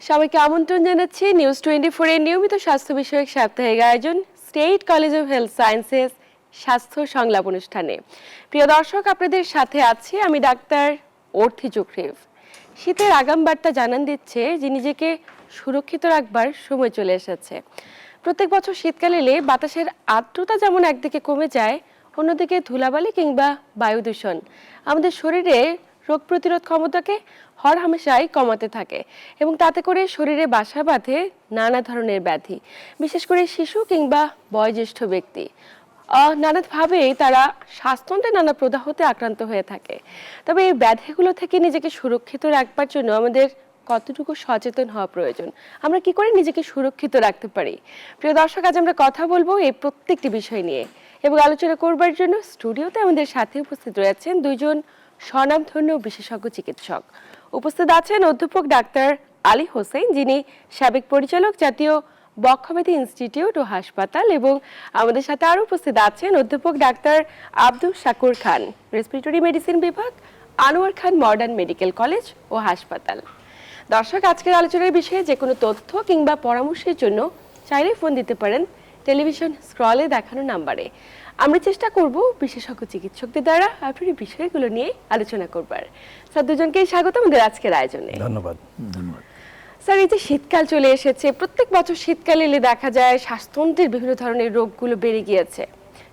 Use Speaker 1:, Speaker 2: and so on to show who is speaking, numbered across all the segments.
Speaker 1: সবাইকে আমন্ত্রণ জানাচ্ছি নিউজ 24 এর নিয়মিত স্বাস্থ্য বিষয়ক সাপ্তাহিক আয়োজন state college of health sciences স্বাস্থ্য সংলাপ অনুষ্ঠানে। প্রিয় দর্শক, আপনাদের সাথে আছি আমি ডাক্তার অর্থি চক্রীফ। শীতের আগাম বার্তা জানান দিচ্ছে যে নিজেকে সুরক্ষিত রাখবার সময় চলে এসেছে। প্রত্যেক বছর শীতকাল এলে বাতাসের আর্দ্রতা যেমন একদিকে কমে যায়, অন্যদিকে ধুলাবালি কিংবা বায়ু দূষণ আমাদের শরীরে রোগ প্রতিরোধ ক্ষমতাকে হরহামেশাই কমাতে থাকে এবং তাতে করে শরীরে বাসা বাঁধে নানা ধরনের ব্যাধি, বিশেষ করে শিশু কিংবা বয়োজ্যেষ্ঠ ব্যক্তি। নানাভাবেই তারা শ্বাসতন্ত্রে নানা প্রদাহতে আক্রান্ত হয়ে থাকে। তবে এই ব্যাধিগুলো থেকে নিজেকে সুরক্ষিত রাখবার জন্য আমাদের কতটুকু সচেতন হওয়া প্রয়োজন, আমরা কি করে নিজেকে সুরক্ষিত রাখতে পারি? প্রিয় দর্শক, আজ আমরা কথা বলবো এই প্রত্যেকটি বিষয় নিয়ে এবং আলোচনা করবার জন্য স্টুডিওতে আমাদের সাথে উপস্থিত রয়েছেন দুইজন স্বনামধন্য বিশেষজ্ঞ চিকিৎসক। উপস্থিত আছেন অধ্যাপক ডাক্তার আলী হোসেন, যিনি সাবেক পরিচালক জাতীয় বক্ষব্যাধি ইনস্টিটিউট ও হাসপাতাল, এবং আমাদের সাথে আরও উপস্থিত আছেন অধ্যাপক ডাক্তার আব্দুল শাকুর খান, রেসপিরেটরি মেডিসিন বিভাগ, আনোয়ার খান মডার্ন মেডিকেল কলেজ ও হাসপাতাল। দর্শক, আজকের আলোচনার বিষয়ে যে কোনো তথ্য কিংবা পরামর্শের জন্য চাইলে ফোন দিতে পারেন টেলিভিশন স্ক্রলে দেখানো নাম্বারে। আমরা চেষ্টা করব বিশেষজ্ঞ চিকিৎসকদের দ্বারা আপনার এই বিষয়গুলো নিয়ে আলোচনা করবার। স্যার, দুজনকেই স্বাগত আমাদের আজকের আয়োজনে।
Speaker 2: ধন্যবাদ।
Speaker 1: স্যার, এই যে শীতকাল চলে এসেছে, প্রত্যেক বছর শীতকাল এলে দেখা যায় শ্বাসতন্ত্রের বিভিন্ন ধরনের রোগগুলো বেড়ে গিয়েছে।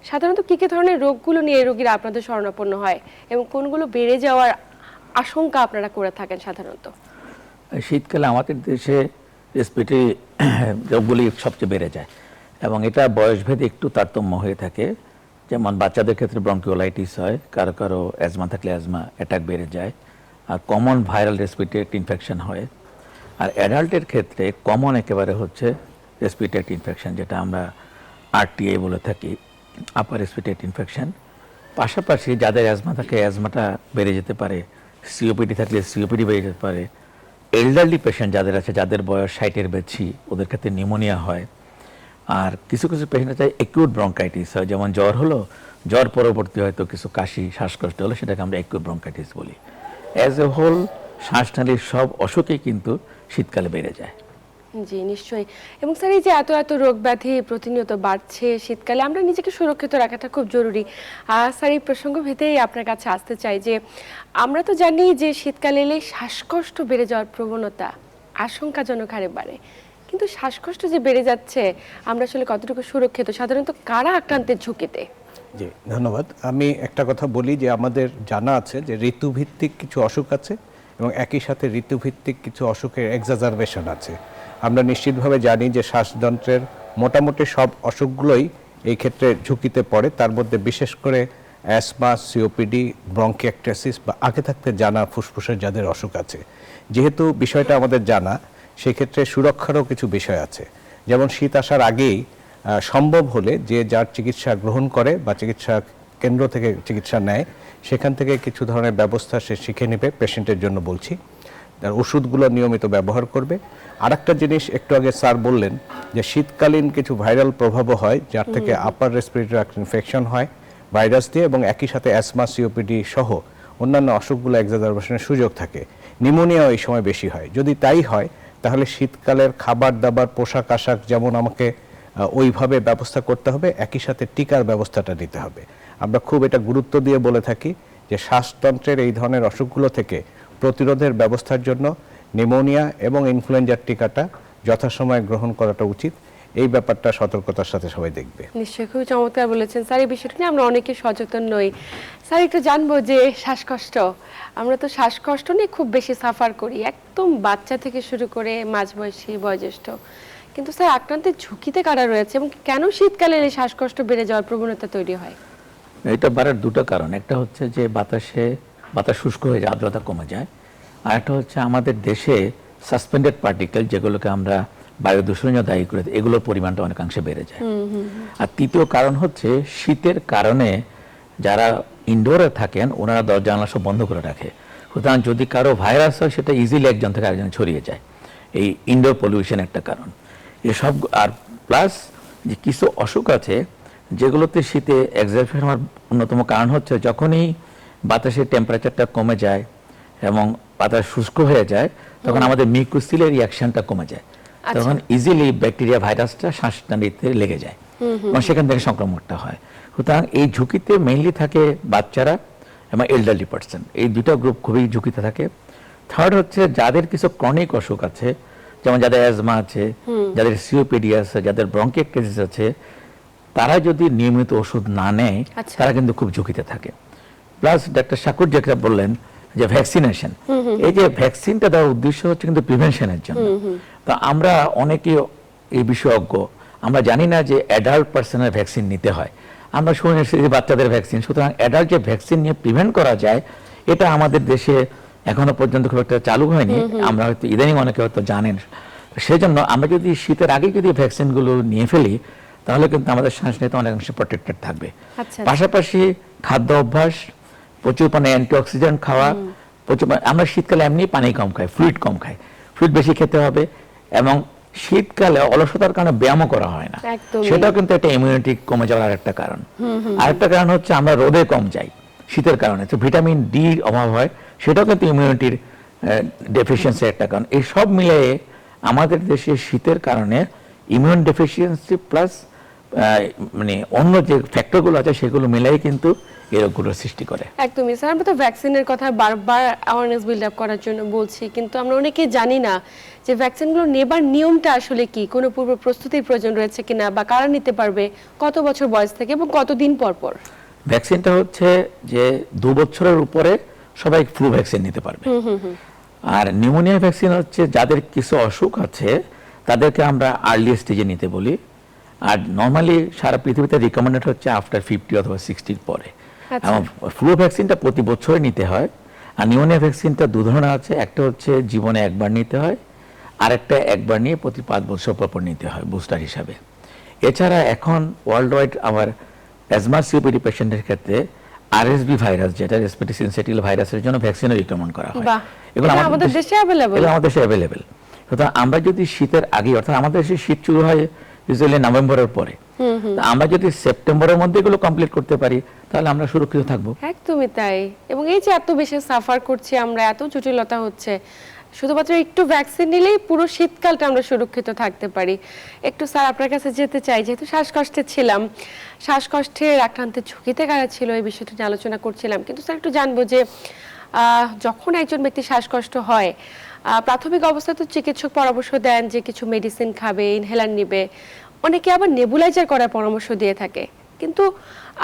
Speaker 1: সাধারণত কি কি ধরনের রোগগুলো নিয়ে রোগীরা আপনাদের শরণাপন্ন হয় এবং কোনগুলো বেড়ে যাওয়ার আশঙ্কা আপনারা করে থাকেন সাধারণত?
Speaker 2: শীতকালে আমাদের দেশে রেসপিরেটরি রোগগুলি সবচেয়ে বেড়ে যায় এবং এটা বয়সভেদে একটু তারতম্য হয়ে থাকে। যেমন বাচ্চাদের ক্ষেত্রে ব্রঙ্কিওলাইটিস হয়, কারো কারো অ্যাজমা থাকলে অ্যাজমা অ্যাটাক বেড়ে যায়, আর কমন ভাইরাল রেসপিরেটরি ইনফেকশন হয়। আর অ্যাডাল্টের ক্ষেত্রে কমন একেবারে হচ্ছে রেসপিরেটরি ইনফেকশন, যেটা আমরা আরটিআই বলে থাকি, আপার রেসপিরেটরি ইনফেকশন। পাশাপাশি যাদের অ্যাজমা থাকে অ্যাজমাটা বেড়ে যেতে পারে, সিওপিডি থাকলে সিওপিডি বেড়ে যেতে পারে। এল্ডারলি পেশেন্ট যাদের আছে, যাদের বয়স 60-এর বেশি, ওদের ক্ষেত্রে নিউমোনিয়া হয়। আর কিছু কিছু পেশেন্ট আছে অ্যাকিউট ব্রঙ্কাইটিস হয়, যেমন জ্বর হলো, জ্বর পরবর্তী হয়তো কিছু কাশি শ্বাসকষ্ট হলো, সেটাকে আমরা অ্যাকিউট ব্রঙ্কাইটিস বলি। অ্যাজ এ হোল শ্বাসনালীর সব অসুখই কিন্তু শীতকালে বেড়ে যায়।
Speaker 1: জি, নিশ্চয়ই। এবং স্যার, এই যে এত এত রোগ ব্যাধি প্রতিনিয়ত বাড়ছে শীতকালে, আমরা নিজেকে সুরক্ষিত রাখাটা খুব জরুরি। স্যার, এই প্রসঙ্গ ভেদেই আপনার কাছে আসতে চাই যে আমরা তো জানি যে শীতকালে এলে শ্বাসকষ্ট বেড়ে যাওয়ার প্রবণতা আশঙ্কাজনক হারে বাড়ে, কিন্তু শ্বাসকষ্ট যে বেড়ে যাচ্ছে, আমরা আসলে কতটুকু সুরক্ষিত? সাধারণত কারা আক্রান্তের ঝুঁকিতে?
Speaker 3: জি, ধন্যবাদ। আমি একটা কথা বলি যে আমাদের জানা আছে যে ঋতুভিত্তিক কিছু অসুখ আছে এবং একই সাথে ঋতুভিত্তিক কিছু অসুখের এক্সাজারবেশন আছে। আমরা নিশ্চিতভাবে জানি যে শ্বাসযন্ত্রের মোটামুটি সব অসুখগুলোই এই ক্ষেত্রে ঝুঁকিতে পড়ে। তার মধ্যে বিশেষ করে অ্যাসমা, সিওপিডি, ব্রঙ্কিয়াক্টাসিস বা আগে থাকতে জানা ফুসফুসের যাদের অসুখ আছে, যেহেতু বিষয়টা আমাদের জানা, সেক্ষেত্রে সুরক্ষারও কিছু বিষয় আছে। যেমন শীত আসার আগেই সম্ভব হলে যে যার চিকিৎসা গ্রহণ করে বা চিকিৎসা কেন্দ্র থেকে চিকিৎসা নেয়, সেখান থেকে কিছু ধরনের ব্যবস্থা সে শিখে নেবে। পেশেন্টের জন্য বলছি, তার ওষুধগুলো নিয়মিত ব্যবহার করবে। আর একটা জিনিস একটু আগে স্যার বললেন যে শীতকালীন কিছু ভাইরাল প্রভাবও হয়, যার থেকে আপার রেসপিরেটরি ইনফেকশন হয় ভাইরাস দিয়ে, এবং একই সাথে অ্যাসমা, সিওপিডি সহ অন্যান্য অসুখগুলো এক্সাজারবেশনের সুযোগ থাকে। নিউমোনিয়াও এই সময় বেশি হয়। যদি তাই হয়, তাহলে শীতকালের খাবার দাবার, পোশাক আশাক যেমন আমাকে ওইভাবে ব্যবস্থা করতে হবে, একই সাথে টিকার ব্যবস্থাটা নিতে হবে। আমরা খুব এটা গুরুত্ব দিয়ে বলে থাকি যে শ্বাসতন্ত্রের এই ধরনের অসুখগুলো থেকে প্রতিরোধের ব্যবস্থার জন্য নিউমোনিয়া এবং ইনফ্লুয়েঞ্জার টিকাটা যথাসময়ে গ্রহণ করাটা উচিত। এই ব্যাপারটা সতর্কতার সাথে সবাই দেখবে।
Speaker 1: নিশ্চয়ই, খুবই চমৎকার বলেছেন স্যার। এই বিষয়টা নিয়ে আমরা অনেকে সচেতন নই। স্যার, একটু জানবো যে শ্বাসকষ্ট, আমরা তো শ্বাসকষ্ট নিয়ে খুব বেশি সাফার করি, একদম বাচ্চা থেকে শুরু করে মাঝবয়সী, বয়োজ্যেষ্ঠ। কিন্তু স্যার, আক্রান্তের ঝুঁকিতে কারা রয়েছে এবং কেন শীতকালে এলে শ্বাসকষ্ট বেড়ে যাওয়ার প্রবণতা তৈরি হয়?
Speaker 2: এটা বাড়ার দুটো কারণ। একটা হচ্ছে যে বাতাস শুষ্ক হয়ে যায়, আর্দ্রতা কমে যায়। আর একটা হচ্ছে আমাদের দেশে সাসপেন্ডেড পার্টিকেল, যেগুলোকে আমরা বায়ু দূষণীয় দায়ী করে, এগুলোর পরিমাণটা অনেকাংশে বেড়ে যায়। আর তৃতীয় কারণ হচ্ছে শীতের কারণে যারা ইনডোরে থাকেন, ওনারা দরজা জানালা সব বন্ধ করে রাখে। সুতরাং যদি কারো ভাইরাস হয়, সেটা ইজিলি একজন থেকে আরেকজন ছড়িয়ে যায়। এই ইনডোর পলিউশন একটা কারণ। এসব, আর প্লাস যে কিছু অসুখ আছে যেগুলোতে শীতে এক্সারবেশন হওয়ার অন্যতম কারণ হচ্ছে যখনই বাতাসের টেম্পারেচারটা কমে যায় এবং পাতা শুষ্ক হয়ে যায় তখন আমাদের মিউকোসিলের রিয়াকশনটা কমে যায়, তখন ইজিলি ব্যাকটেরিয়া ভাইরাসটা শ্বাসনালীতে লেগে যায় এবং সেখান থেকে সংক্রমণটা হয়। সুতরাং এই ঝুঁকিতে মেইনলি থাকে বাচ্চারা এবং এল্ডারলি পার্সন, এই দুটো গ্রুপ খুবই ঝুঁকিতে থাকে। থার্ড হচ্ছে যাদের কিছু ক্রনিক অসুখ আছে, যেমন যাদের অ্যাজমা আছে, যাদের সিওপিডি আছে, যাদের ব্রঙ্কিয়াইটিস আছে, তারা যদি নিয়মিত ওষুধ না নেয় তারা কিন্তু খুব ঝুঁকিতে থাকে। প্লাস ডাক্তার শাকুর যেটা বললেন যে ভ্যাকসিনেশন, এই যে ভ্যাকসিনটা দেওয়ার উদ্দেশ্য হচ্ছে কিন্তু প্রিভেনশনের জন্য। তো আমরা অনেকে এই বিশেষজ্ঞ, আমরা জানি না যে অ্যাডাল্ট পার্সনের ভ্যাকসিন নিতে হয়, আমরা শুনে এসেছি যে বাচ্চাদের ভ্যাকসিন। সুতরাং অ্যাডাল্ট যে ভ্যাকসিন নিয়ে প্রিভেন্ট করা যায় এটা আমাদের দেশে এখনো পর্যন্ত খুব একটা চালু হয়নি, আমরা হয়তো ইদানিং অনেকে হয়তো জানেন। সেজন্য আমরা যদি শীতের আগে যদি ভ্যাকসিনগুলো নিয়ে ফেলি তাহলে কিন্তু আমাদের শ্বাস নিতে অনেকাংশে প্রোটেক্টেড থাকবে। পাশাপাশি খাদ্য অভ্যাস, প্রচুর পরিমাণে অ্যান্টিঅক্সিডেন্ট খাওয়া, আমরা শীতকালে এমনি পানি কম খাই, ফ্লুইড কম খাই, ফ্লুইড বেশি খেতে হবে। এবং শীতকালে অলসতার কারণে ব্যায়ামও করা হয় না, সেটাও কিন্তু একটা ইমিউনিটি কমে যাওয়ার আরেকটা কারণ। আরেকটা কারণ হচ্ছে আমরা রোদে কম যাই শীতের কারণে, তো ভিটামিন ডি অভাব হয়, সেটাও কিন্তু ইমিউনিটির ডেফিসিয়েন্সি একটা কারণ। এই সব মিলিয়ে আমাদের দেশে শীতের কারণে ইমিউন ডেফিসিয়েন্সি প্লাস মানে অন্য যে ফ্যাক্টরগুলো আছে সেগুলো মিলাই কিন্তু এই রোগগুলোর সৃষ্টি করে।
Speaker 1: একদমই স্যার, আমরা তো ভ্যাকসিনের কথা বারবার অ্যাওয়ারনেস বিল্ড আপ করার জন্য বলছি, কিন্তু আমরা অনেকেই জানি না যে ভ্যাকসিনগুলো নেবার নিয়মটা আসলে কি, কোনো পূর্ব প্রস্তুতির প্রয়োজন রয়েছে কিনা, বা কারা নিতে পারবে, কত বছর বয়স থেকে এবং কতদিন পর পর।
Speaker 2: ভ্যাকসিনটা হচ্ছে যে 2 বছরের উপরে সবাই ফ্লু ভ্যাকসিন নিতে পারবে। আর নিউমোনিয়া ভ্যাকসিন হচ্ছে যাদের কিছু অসুখ আছে তাদেরকে আমরা আর্লি স্টেজে নিতে বলি। আর নর্মালি সারা পৃথিবীতে রিকমেন্ডেড হচ্ছে আফটার 50 অথবা 60 পরে। এবং ফ্লু ভ্যাকসিনটা প্রতি বছরে নিতে হয়। আর নিউমোনিয়া ভ্যাকসিনটা 2 ধরনের আছে, একটা হচ্ছে জীবনে একবার নিতে হয়, আর একটা একবার নিয়ে প্রতি 5 বছর পর নিতে হয় বুস্টার হিসাবে। এছাড়া এখন ওয়ার্ল্ড ওয়াইড আমার অ্যাজমা সিওপিডি পেশেন্টের ক্ষেত্রে আরএসভি ভাইরাস, যেটা রেসপিরেটরি সিনসিটিভ ভাইরাসের জন্য ভ্যাকসিনও রিকমেন্ড করা হয়।
Speaker 1: এগুলো আমাদের দেশে
Speaker 2: অ্যাভেলেবল। সুতরাং আমরা যদি শীতের আগে, অর্থাৎ আমাদের দেশে শীত শুরু হয় ইউজুয়ালি নভেম্বরের পরে, আমরা যদি সেপ্টেম্বরের মধ্যে এগুলো কমপ্লিট করতে পারি তাহলে আমরা সুরক্ষিত থাকবো।
Speaker 1: একদমই তাই। এবং এই যে এত বেশি সাফার করছি আমরা, এত জটিলতা হচ্ছে, শুধুমাত্র একটু ভ্যাকসিন নিলেই পুরো শীতকালটা আমরা সুরক্ষিত থাকতে পারি। একটু স্যার আপনার কাছে যেতে চাই, যেহেতু শ্বাসকষ্টে ছিলাম, শ্বাসকষ্টের আক্রান্তের ঝুঁকিতে কারা ছিল এই বিষয়টা নিয়ে আলোচনা করছিলাম, কিন্তু স্যার একটু জানবো যে যখন একজন ব্যক্তি শ্বাসকষ্ট হয়, প্রাথমিক অবস্থায় তো চিকিৎসক পরামর্শ দেন যে কিছু মেডিসিন খাবে, ইনহেলার নেবে, অনেকে আবার নেবুলাইজার করার পরামর্শ দিয়ে থাকে, কিন্তু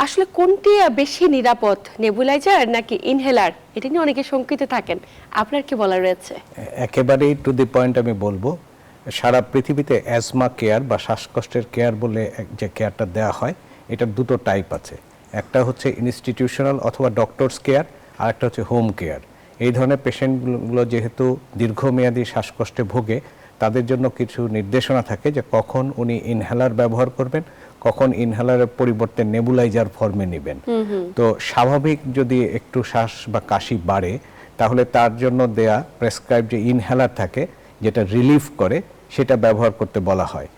Speaker 1: আসলে কোনটি বেশি নিরাপদ, নেবুলাইজার নাকি ইনহেলার, এটা নিয়ে অনেকে শঙ্কিত থাকেন, আপনার কি বলার রয়েছে?
Speaker 3: একেবারেই টু দি পয়েন্ট আমি বলবো, সারা পৃথিবীতে অ্যাজমা কেয়ার বা শ্বাসকষ্টের কেয়ার বলে যে কেয়ারটা দেওয়া হয়, এটার 2টো টাইপ আছে। একটা হচ্ছে ইনস্টিটিউশনাল অথবা ডক্টরস কেয়ার, আর একটা হচ্ছে হোম কেয়ার। এই ধরনের পেশেন্টগুলো যেহেতু দীর্ঘমেয়াদী শ্বাসকষ্টে ভোগে, তাদের জন্য কিছু নির্দেশনা থাকে যে কখন উনি ইনহেলার ব্যবহার করবেন, কখন ইনহেলারের পরিবর্তে নেবুলাইজার ফর্মে নেবেন। তো স্বাভাবিক যদি একটু শ্বাস বা কাশি বাড়ে তাহলে তার জন্য দেয়া প্রেসক্রাইব যে ইনহেলার থাকে যেটা রিলিফ করে, সেটা ব্যবহার করতে বলা হয়।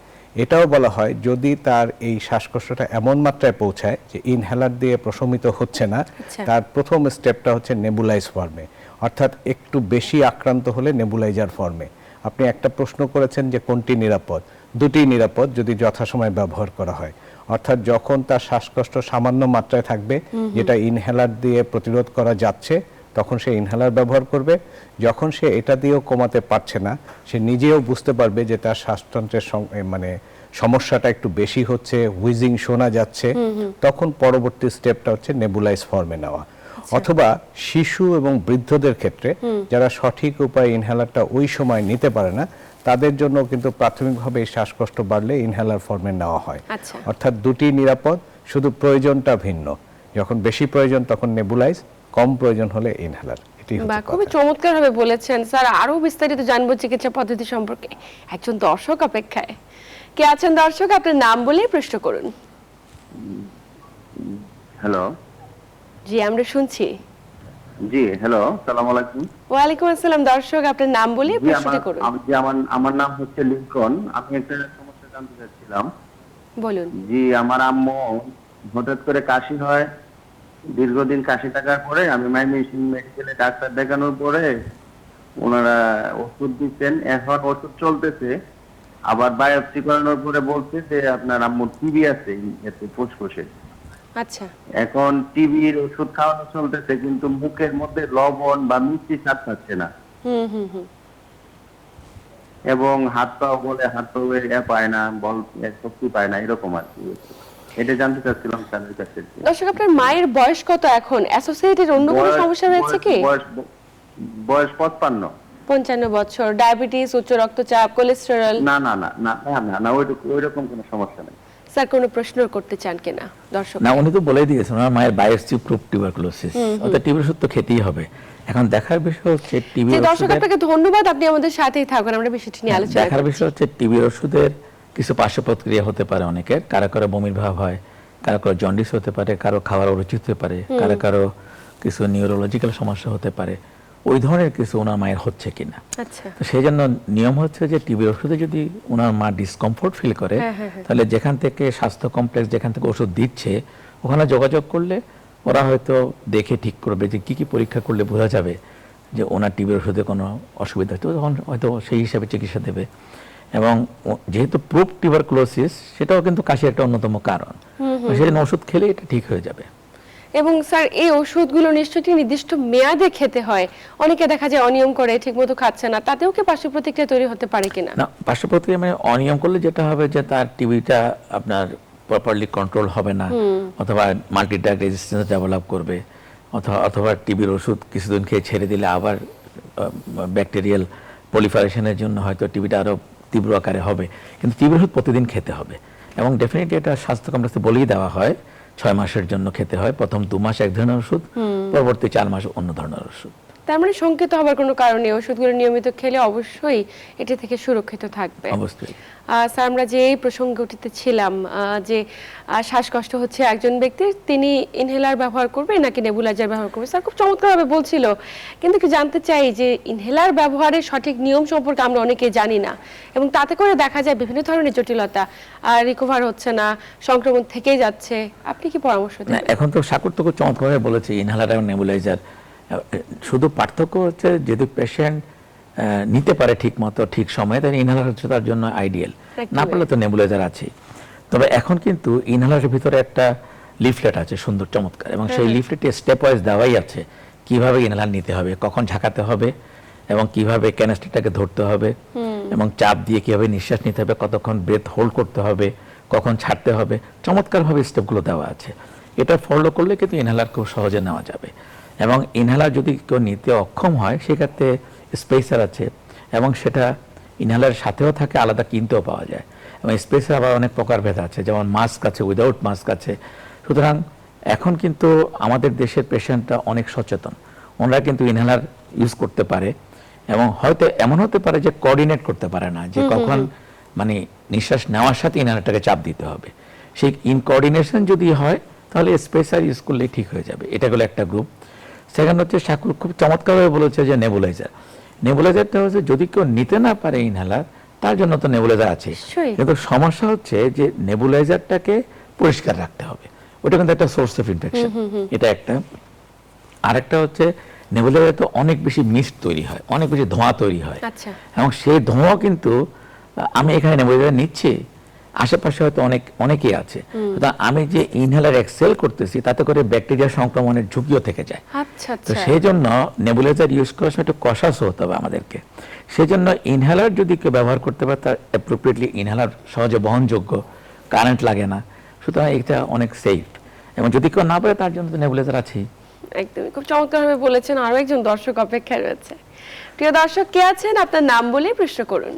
Speaker 3: এটাও বলা হয় যদি তার এই শ্বাসকষ্টটা এমন মাত্রায় পৌঁছায় যে ইনহেলার দিয়ে প্রশমিত হচ্ছে না, তার প্রথম স্টেপটা হচ্ছে নেবুলাইজ ফর্মে, অর্থাৎ একটু বেশি আক্রান্ত হলে নেবুলাইজার ফর্মে। আপনি একটা প্রশ্ন করেছেন যে কোনটি নিরাপদ, দুটিই নিরাপদ যদি যথাসময়ে ব্যবহার করা হয়। অর্থাৎ যখন তার শ্বাসকষ্ট সামান্য মাত্রায় থাকবে, যেটা ইনহেলার দিয়ে প্রতিরোধ করা যাচ্ছে, তখন সে ইনহেলার ব্যবহার করবে। যখন সে এটা দিয়েও কমাতে পারছে না, সে নিজেও বুঝতে পারবে যে তার শ্বাসতন্ত্রের মানে সমস্যাটা একটু বেশি হচ্ছে, হুইজিং শোনা যাচ্ছে, তখন পরবর্তী স্টেপটা হচ্ছে নেবুলাইজ ফর্মে নেওয়া। অথবা শিশু এবং বৃদ্ধদের ক্ষেত্রে যারা সঠিক উপায়ে ইনহেলারটা ওই সময় নিতে পারে না, তাদের জন্য কিন্তু প্রাথমিকভাবে এই শ্বাসকষ্ট বাড়লে ইনহেলার ফর্মে নেওয়া হয়। অর্থাৎ দুটি নিরাপদ, শুধু প্রয়োজনটা ভিন্ন। যখন বেশি প্রয়োজন তখন নেবুলাইজ, কম প্রয়োজন হলে ইনহেলার।
Speaker 1: খুবই চমৎকার ভাবে বলেছেন স্যার। আরো বিস্তারিত জানবো চিকিৎসা পদ্ধতি সম্পর্কে, একজন দর্শক অপেক্ষায়। কে আছেন দর্শক, আপনার নাম বলে প্রশ্ন করুন।
Speaker 4: হ্যালো।
Speaker 1: জি আমরা শুনছি।
Speaker 4: জি হ্যালো, আসসালামু আলাইকুম।
Speaker 1: ওয়ালাইকুম আসসালাম। দর্শক আপনার নাম বলে প্রশ্নটি করুন।
Speaker 4: আমার নাম হচ্ছে লিঙ্কন। আমি একটা সমস্যা জানতে চাচ্ছিলাম।
Speaker 1: বলুন।
Speaker 4: জি আমার আম্মু হঠাৎ করে কাশি হয়, দীর্ঘদিন কাশি থাকার পরে আমি মেডিকেলে ডাক্তার দেখানোর পরে ওনারা ওষুধ দিচ্ছেন, এখন ওষুধ চলতেছে। আবার বায়োপসি করানোর পরে বলছে যে আপনার আম্মুর টিবি আছে এতে ফুসফুসে।
Speaker 1: আচ্ছা।
Speaker 4: এখন টিবির ওষুধ খাওয়ানো চলতেছে, কিন্তু মুখের মধ্যে লবণ বা মিষ্টি স্বাদ পাচ্ছে না,
Speaker 1: হুম হুম হুম।
Speaker 4: এবং হাত পাও বলে হাত পাও পায় না, বল শক্তি পায় না, এরকম আর কি। এটা জানতে চাচ্ছিলাম স্যারের কাছে।
Speaker 1: দর্শক, আপনার মায়ের বয়স কত এখন? অ্যাসোসিয়েটেড অন্য কোনো
Speaker 4: বয়স-
Speaker 1: সমস্যা রয়েছে কি?
Speaker 4: বয়স 55।
Speaker 1: 55 বছর, ডায়াবেটিস, উচ্চ রক্তচাপ, কোলেস্টেরল?
Speaker 4: না না না না না না না, ওইরকম কোনো সমস্যা নেই।
Speaker 1: স্যার কোনো প্রশ্ন করতে চান কিনা দর্শক?
Speaker 2: না, উনি তো বলেই দিয়েছেন ওনার মায়ের বায়োপসি প্রুফ টিউবারকুলোসিস, অর্থাৎ টিবির ওষুধ তো খেতেই হবে। এখন দেখার বিষয় হচ্ছে টিবি
Speaker 1: যে দর্শক, আপনাকে ধন্যবাদ, আপনি আমাদের সাথেই থাকুন, আমরা বিষয়টি নিয়ে আলোচনা
Speaker 2: দেখার
Speaker 1: করব।
Speaker 2: বিষয় হচ্ছে টিবির ওষুধের কিছু পার্শ্ব প্রতিক্রিয়া হতে পারে অনেকের, কারো কারো বমির ভাব হয়, কারো কারো জন্ডিস হতে পারে, কারো খাওয়ার অরুচি হতে পারে, কারো কারো কিছু নিউরোলজিক্যাল সমস্যা হতে পারে। ওই ধরনের কিছু ওনার মায়ের হচ্ছে কিনা।
Speaker 1: আচ্ছা।
Speaker 2: তো সেই জন্য নিয়ম হচ্ছে যে টিবির ওষুধে যদি ওনার মা ডিসকমফোর্ট ফিল করে, তাহলে যেখান থেকে স্বাস্থ্য কমপ্লেক্স যেখান থেকে ওষুধ দিচ্ছে ওখানে যোগাযোগ করলে ওরা হয়তো দেখে ঠিক করবে যে কি কি পরীক্ষা করলে বোঝা যাবে যে ওনার টিবির ওষুধে কোনো অসুবিধা হচ্ছে, তখন হয়তো সেই হিসাবে চিকিৎসা দেবে। এবং যেহেতু প্রুফ টিউবারকুলোসিস, সেটাও কিন্তু কাশির একটা অন্যতম কারণ, সেই জন্য ওষুধ খেলে এটা ঠিক হয়ে যাবে।
Speaker 1: এবং স্যার, এই ওষুধগুলো নিশ্চয়ই নির্দিষ্ট মেয়াদে খেতে হয়। অনেকে দেখা যায় অনিয়ম করে, ঠিকমতো খাচ্ছে না, তাতেও কি পার্শ্ব প্রতিক্রিয়া তৈরি হতে পারে কিনা?
Speaker 2: না, পার্শ্ব প্রতিক্রিয়া মানে অনিয়ম করলে যেটা হবে যে তার টিবিটা আপনার প্রপারলি কন্ট্রোল হবে না, অথবা মাল্টি ড্রাগ রেজিস্ট্যান্স ডেভেলপ করবে, অথবা টিবির ওষুধ কিছুদিন খেয়ে ছেড়ে দিলে আবার ব্যাকটেরিয়াল পলিফারেশনের জন্য হয়তো টিবিটা আরো তীব্র আকারে হবে। কিন্তু টিবির ওষুধ প্রতিদিন খেতে হবে, এবং ডেফিনেটলি এটা স্বাস্থ্য কমপ্লেক্সে বলেই দেওয়া হয় 6 মাসের জন্য খেতে হয়। প্রথম 2 মাস এক ধরনের ওষুধ, পরবর্তী 4 মাস অন্য ধরনের ওষুধ।
Speaker 1: তার মানে শঙ্কিত হবার কোনো কারণ নেই, ওষুধগুলো নিয়মিত খেলে অবশ্যই এটি থেকে সুরক্ষিত থাকবে।
Speaker 2: অবশ্যই।
Speaker 1: স্যার, আমরা যে এই প্রসঙ্গে উঠিতে ছিলাম, যে শ্বাসকষ্ট হচ্ছে একজন ব্যক্তির, তিনি ইনহেলার ব্যবহার করবে নাকি নেবুলাইজার ব্যবহার করবে? স্যার খুব চমৎকারভাবে বলছিল, কিন্তু কি জানতে চাই যে ইনহেলার ব্যবহারের সঠিক নিয়ম সম্পর্কে আমরা অনেকেই জানি না, এবং তাতে করে দেখা যায় বিভিন্ন ধরনের জটিলতা, আর রিকভার হচ্ছে না, সংক্রমণ থেকেই যাচ্ছে। আপনি কি পরামর্শ
Speaker 2: না,
Speaker 1: দেন?
Speaker 2: এখন তো সাকুর তো খুব চমৎকারভাবে বলেছে ইনহেলার এবং নেবুলাইজার। শুধু পার্থক্য হচ্ছে যদি পেশেন্ট নিতে পারে ঠিক মতো ঠিক সময়ে, তাহলে ইনহেলার হচ্ছে তার জন্য আইডিয়াল। না পারলে তো নেবুলাইজার আছে। তবে এখন কিন্তু ইনহেলারের ভিতরে একটা লিফলেট আছে সুন্দর চমৎকার, এবং সেই লিফলেটে স্টেপ ওয়াইজ দেওয়াই আছে কিভাবে ইনহেলার নিতে হবে, কখন ঝাঁকাতে হবে, এবং কিভাবে ক্যানিস্টারটাকে ধরতে হবে, এবং চাপ দিয়ে কিভাবে নিঃশ্বাস নিতে হবে, কতক্ষণ ব্রেথ হোল্ড করতে হবে, কখন ছাড়তে হবে, চমৎকারভাবে স্টেপগুলো দেওয়া আছে। এটা ফলো করলে কিন্তু ইনহেলার খুব সহজে নেওয়া যাবে। এবং ইনহেলার যদি কেউ নিতে অক্ষম হয়, সেক্ষেত্রে স্পেসার আছে, এবং সেটা ইনহেলারের সাথেও থাকে, আলাদা কিনতেও পাওয়া যায়। এবং স্পেসার আবার অনেক প্রকারভেদ আছে, যেমন মাস্ক আছে, উইদাউট মাস্ক আছে। সুতরাং এখন কিন্তু আমাদের দেশের পেশেন্টরা অনেক সচেতন, ওনারা কিন্তু ইনহেলার ইউজ করতে পারে, এবং হয়তো এমন হতে পারে যে কোঅর্ডিনেট করতে পারে না যে কখন মানে নিঃশ্বাস নেওয়ার সাথে ইনহেলারটাকে চাপ দিতে হবে। সেই ইনকোঅর্ডিনেশন যদি হয়, তাহলে স্পেসার ইউজ করলেই ঠিক হয়ে যাবে। এটা হলো একটা গ্রুপ। সেকেন্ড হচ্ছে শাকুর খুব চমৎকারভাবে বলেছে যে নেবুলাইজার। নেবুলাইজারটা হচ্ছে যদি কেউ নিতে না পারে ইনহেলার, তার জন্য তো নেবুলাইজার আছে, কিন্তু সমস্যা হচ্ছে যে নেবুলাইজারটাকে পরিষ্কার রাখতে হবে। ওটা কিন্তু একটা সোর্স অফ ইনফেকশন, এটা একটা। আরেকটা হচ্ছে নেবুলাইজার তো অনেক বেশি মিস্ট তৈরি হয়, অনেক বেশি ধোঁয়া তৈরি হয়, এবং সেই ধোঁয়া কিন্তু আমি এখানে নেবুলাইজার নিচ্ছি, আশেপাশে হয়তো অনেকেই আছে, আমি যে ইনহেলার এক্সেল করতেছি তাতে করে ব্যাকটেরিয়া সংক্রমণের ঝুঁকিও থেকে যায়। তো সেই জন্য নেবুলাইজার ইউজ করার সময় একটু কশাস হতে হবে আমাদেরকে। সেই জন্য ইনহেলার যদি কেউ ব্যবহার করতে পারে, তার অ্যাপ্রোপ্রিয়েটলি ইনহেলার সহজে বহনযোগ্য, কারেন্ট লাগে না, সুতরাং এটা অনেক সেফ। এবং যদি কেউ না পারে, তার জন্য তো নেবুলাইজার আছেই।
Speaker 1: একদমই, খুব চমৎকারভাবে বলেছেন। আরো একজন দর্শক অপেক্ষায় রয়েছে। প্রিয় দর্শক, কে আছেন? আপনার নাম বলে প্রশ্ন করুন।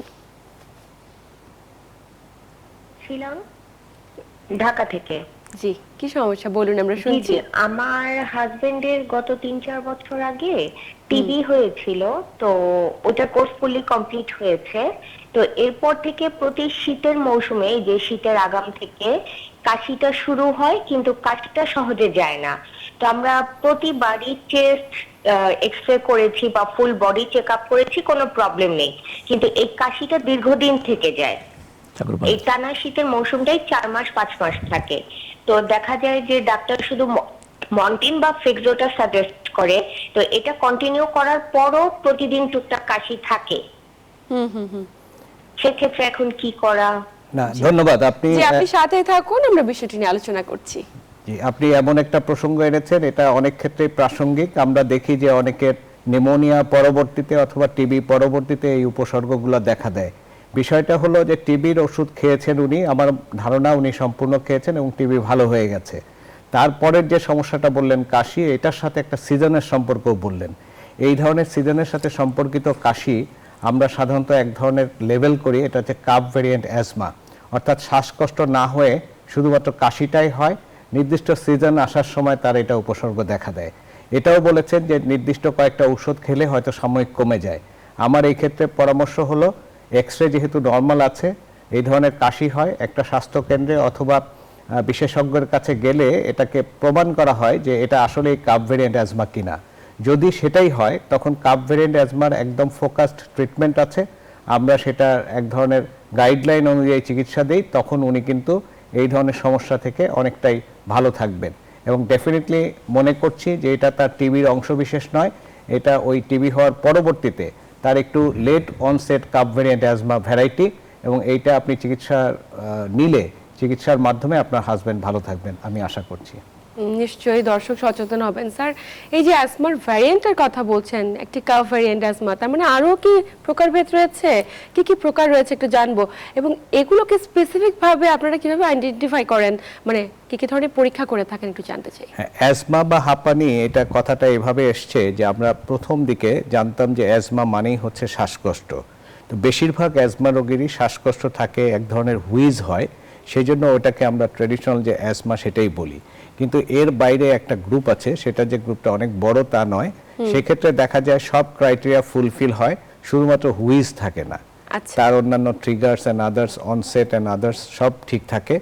Speaker 5: ঢাকা থেকে।
Speaker 1: জি, কি সমস্যা বলুন, আমরা শুনছি।
Speaker 5: আমার হাজবেন্ডের গত 3-4 বছর আগে টিবি হয়েছিল, তো ওটা কোর্স ফুলি কমপ্লিট হয়েছে। তো এরপর থেকে প্রতি শীতের মৌসুমে, যে শীতের আগাম থেকে কাশিটা শুরু হয়, কিন্তু কাশিটা সহজে যায় না। তো আমরা প্রতিবারই চেস্ট এক্সরে করেছি বা ফুল বডি চেক আপ করেছি, কোনো প্রবলেম নেই, কিন্তু এই কাশিটা দীর্ঘদিন থেকে যায়। এই টানা শীতের মৌসুমটাই 4 মাস 5 মাস থাকে। তো দেখা যায় যে ডাক্তার শুধু মন্টিন বা ফেক্সোটা সাজেস্ট করে, তো এটা কন্টিনিউ করার পরও প্রতিদিন টুকটাক কাশি থাকে, সেক্ষেত্রে এখন কি করা?
Speaker 3: না, ধন্যবাদ। আপনি
Speaker 1: যে আপনি সাথে থাকুন, আমরা বিষয়টি নিয়ে আলোচনা করছি।
Speaker 3: জি, আপনি এমন একটা প্রসঙ্গ এনেছেন, এটা অনেক ক্ষেত্রে প্রাসঙ্গিক। আমরা দেখি যে অনেকের নিউমোনিয়া পরবর্তীতে অথবা টিবি পরবর্তীতে এই উপসর্গগুলো দেখা দেয়। বিষয়টা হলো যে টিবির ওষুধ খেয়েছেন উনি, আমার ধারণা উনি সম্পূর্ণ খেয়েছেন এবং টিবি ভালো হয়ে গেছে। তারপরের যে সমস্যাটা বললেন কাশি, এটার সাথে একটা সিজনের সম্পর্কও বললেন। এই ধরনের সিজনের সাথে সম্পর্কিত কাশি আমরা সাধারণত এক ধরনের লেবেল করি, এটা হচ্ছে কাপ ভ্যারিয়েন্ট অ্যাজমা, অর্থাৎ শ্বাসকষ্ট না হয়ে শুধুমাত্র কাশিটাই হয়, নির্দিষ্ট সিজন আসার সময় তার এটা উপসর্গ দেখা দেয়। এটাও বলেছেন যে নির্দিষ্ট কয়েকটা ঔষধ খেলে হয়তো সাময়িক কমে যায়। আমার এই ক্ষেত্রে পরামর্শ হলো, এক্স রে যেহেতু নর্মাল আছে, এই ধরনের কাশি হয়, একটা স্বাস্থ্যকেন্দ্রে অথবা বিশেষজ্ঞের কাছে গেলে এটাকে প্রমাণ করা হয় যে এটা আসলে কাপ ভ্যারিয়েন্ট অ্যাজমা কিনা। যদি সেটাই হয় তখন কাপ ভ্যারিয়েন্ট অ্যাজমার একদম ফোকাসড ট্রিটমেন্ট আছে, আমরা সেটা এক ধরনের গাইডলাইন অনুযায়ী চিকিৎসা দিই, তখন উনি কিন্তু এই ধরনের সমস্যা থেকে অনেকটাই ভালো থাকবেন। এবং ডেফিনেটলি মনে করছি যে এটা তার টিবির অংশবিশেষ নয়, এটা ওই টিবি হওয়ার পরবর্তীতে তার একটু late onset cough variant asthma variety, এবং এইটা আপনি নিলে চিকিৎসার মাধ্যমে আপনার হাজবেন্ড ভালো থাকবেন আমি আশা করছি।
Speaker 1: নিশ্চয়ই দর্শক সচেতন হবেন। স্যার, এই যে অ্যাজমার ভ্যারিয়েন্টের কথা বলছেন, একটি কাপ ভ্যারিয়েন্ট অ্যাজমা, তার মানে আরো কি প্রকারভেদ রয়েছে? কি কি প্রকার রয়েছে একটু জানবো, এবং এগুলোকে স্পেসিফিক ভাবে আপনারা কিভাবে আইডেন্টিফাই করেন, মানে কি কি ধরনের পরীক্ষা করে থাকেন একটু জানতে চাই।
Speaker 3: অ্যাজমা বা হাঁপানি, এটা কথাটা এভাবে এসছে যে আমরা প্রথম দিকে জানতাম যে অ্যাজমা মানেই হচ্ছে শ্বাসকষ্ট। তো বেশিরভাগ অ্যাজমা রোগীরই শ্বাসকষ্ট থাকে, এক ধরনের হুইজ হয়, সেই জন্য ওটাকে আমরা ট্রেডিশনাল যে অ্যাজমা সেটাই বলি। কিন্তু এর বাইরে একটা গ্রুপ আছে, সেটা যে গ্রুপটা অনেক বড় তা নয়, সেক্ষেত্রে দেখা যায় সব ক্রাইটেরিয়া ফুলফিল হয়, শুধুমাত্র হুইজ থাকে না, তার অন্যান্য triggers and others, onset and others সব ঠিক থাকে,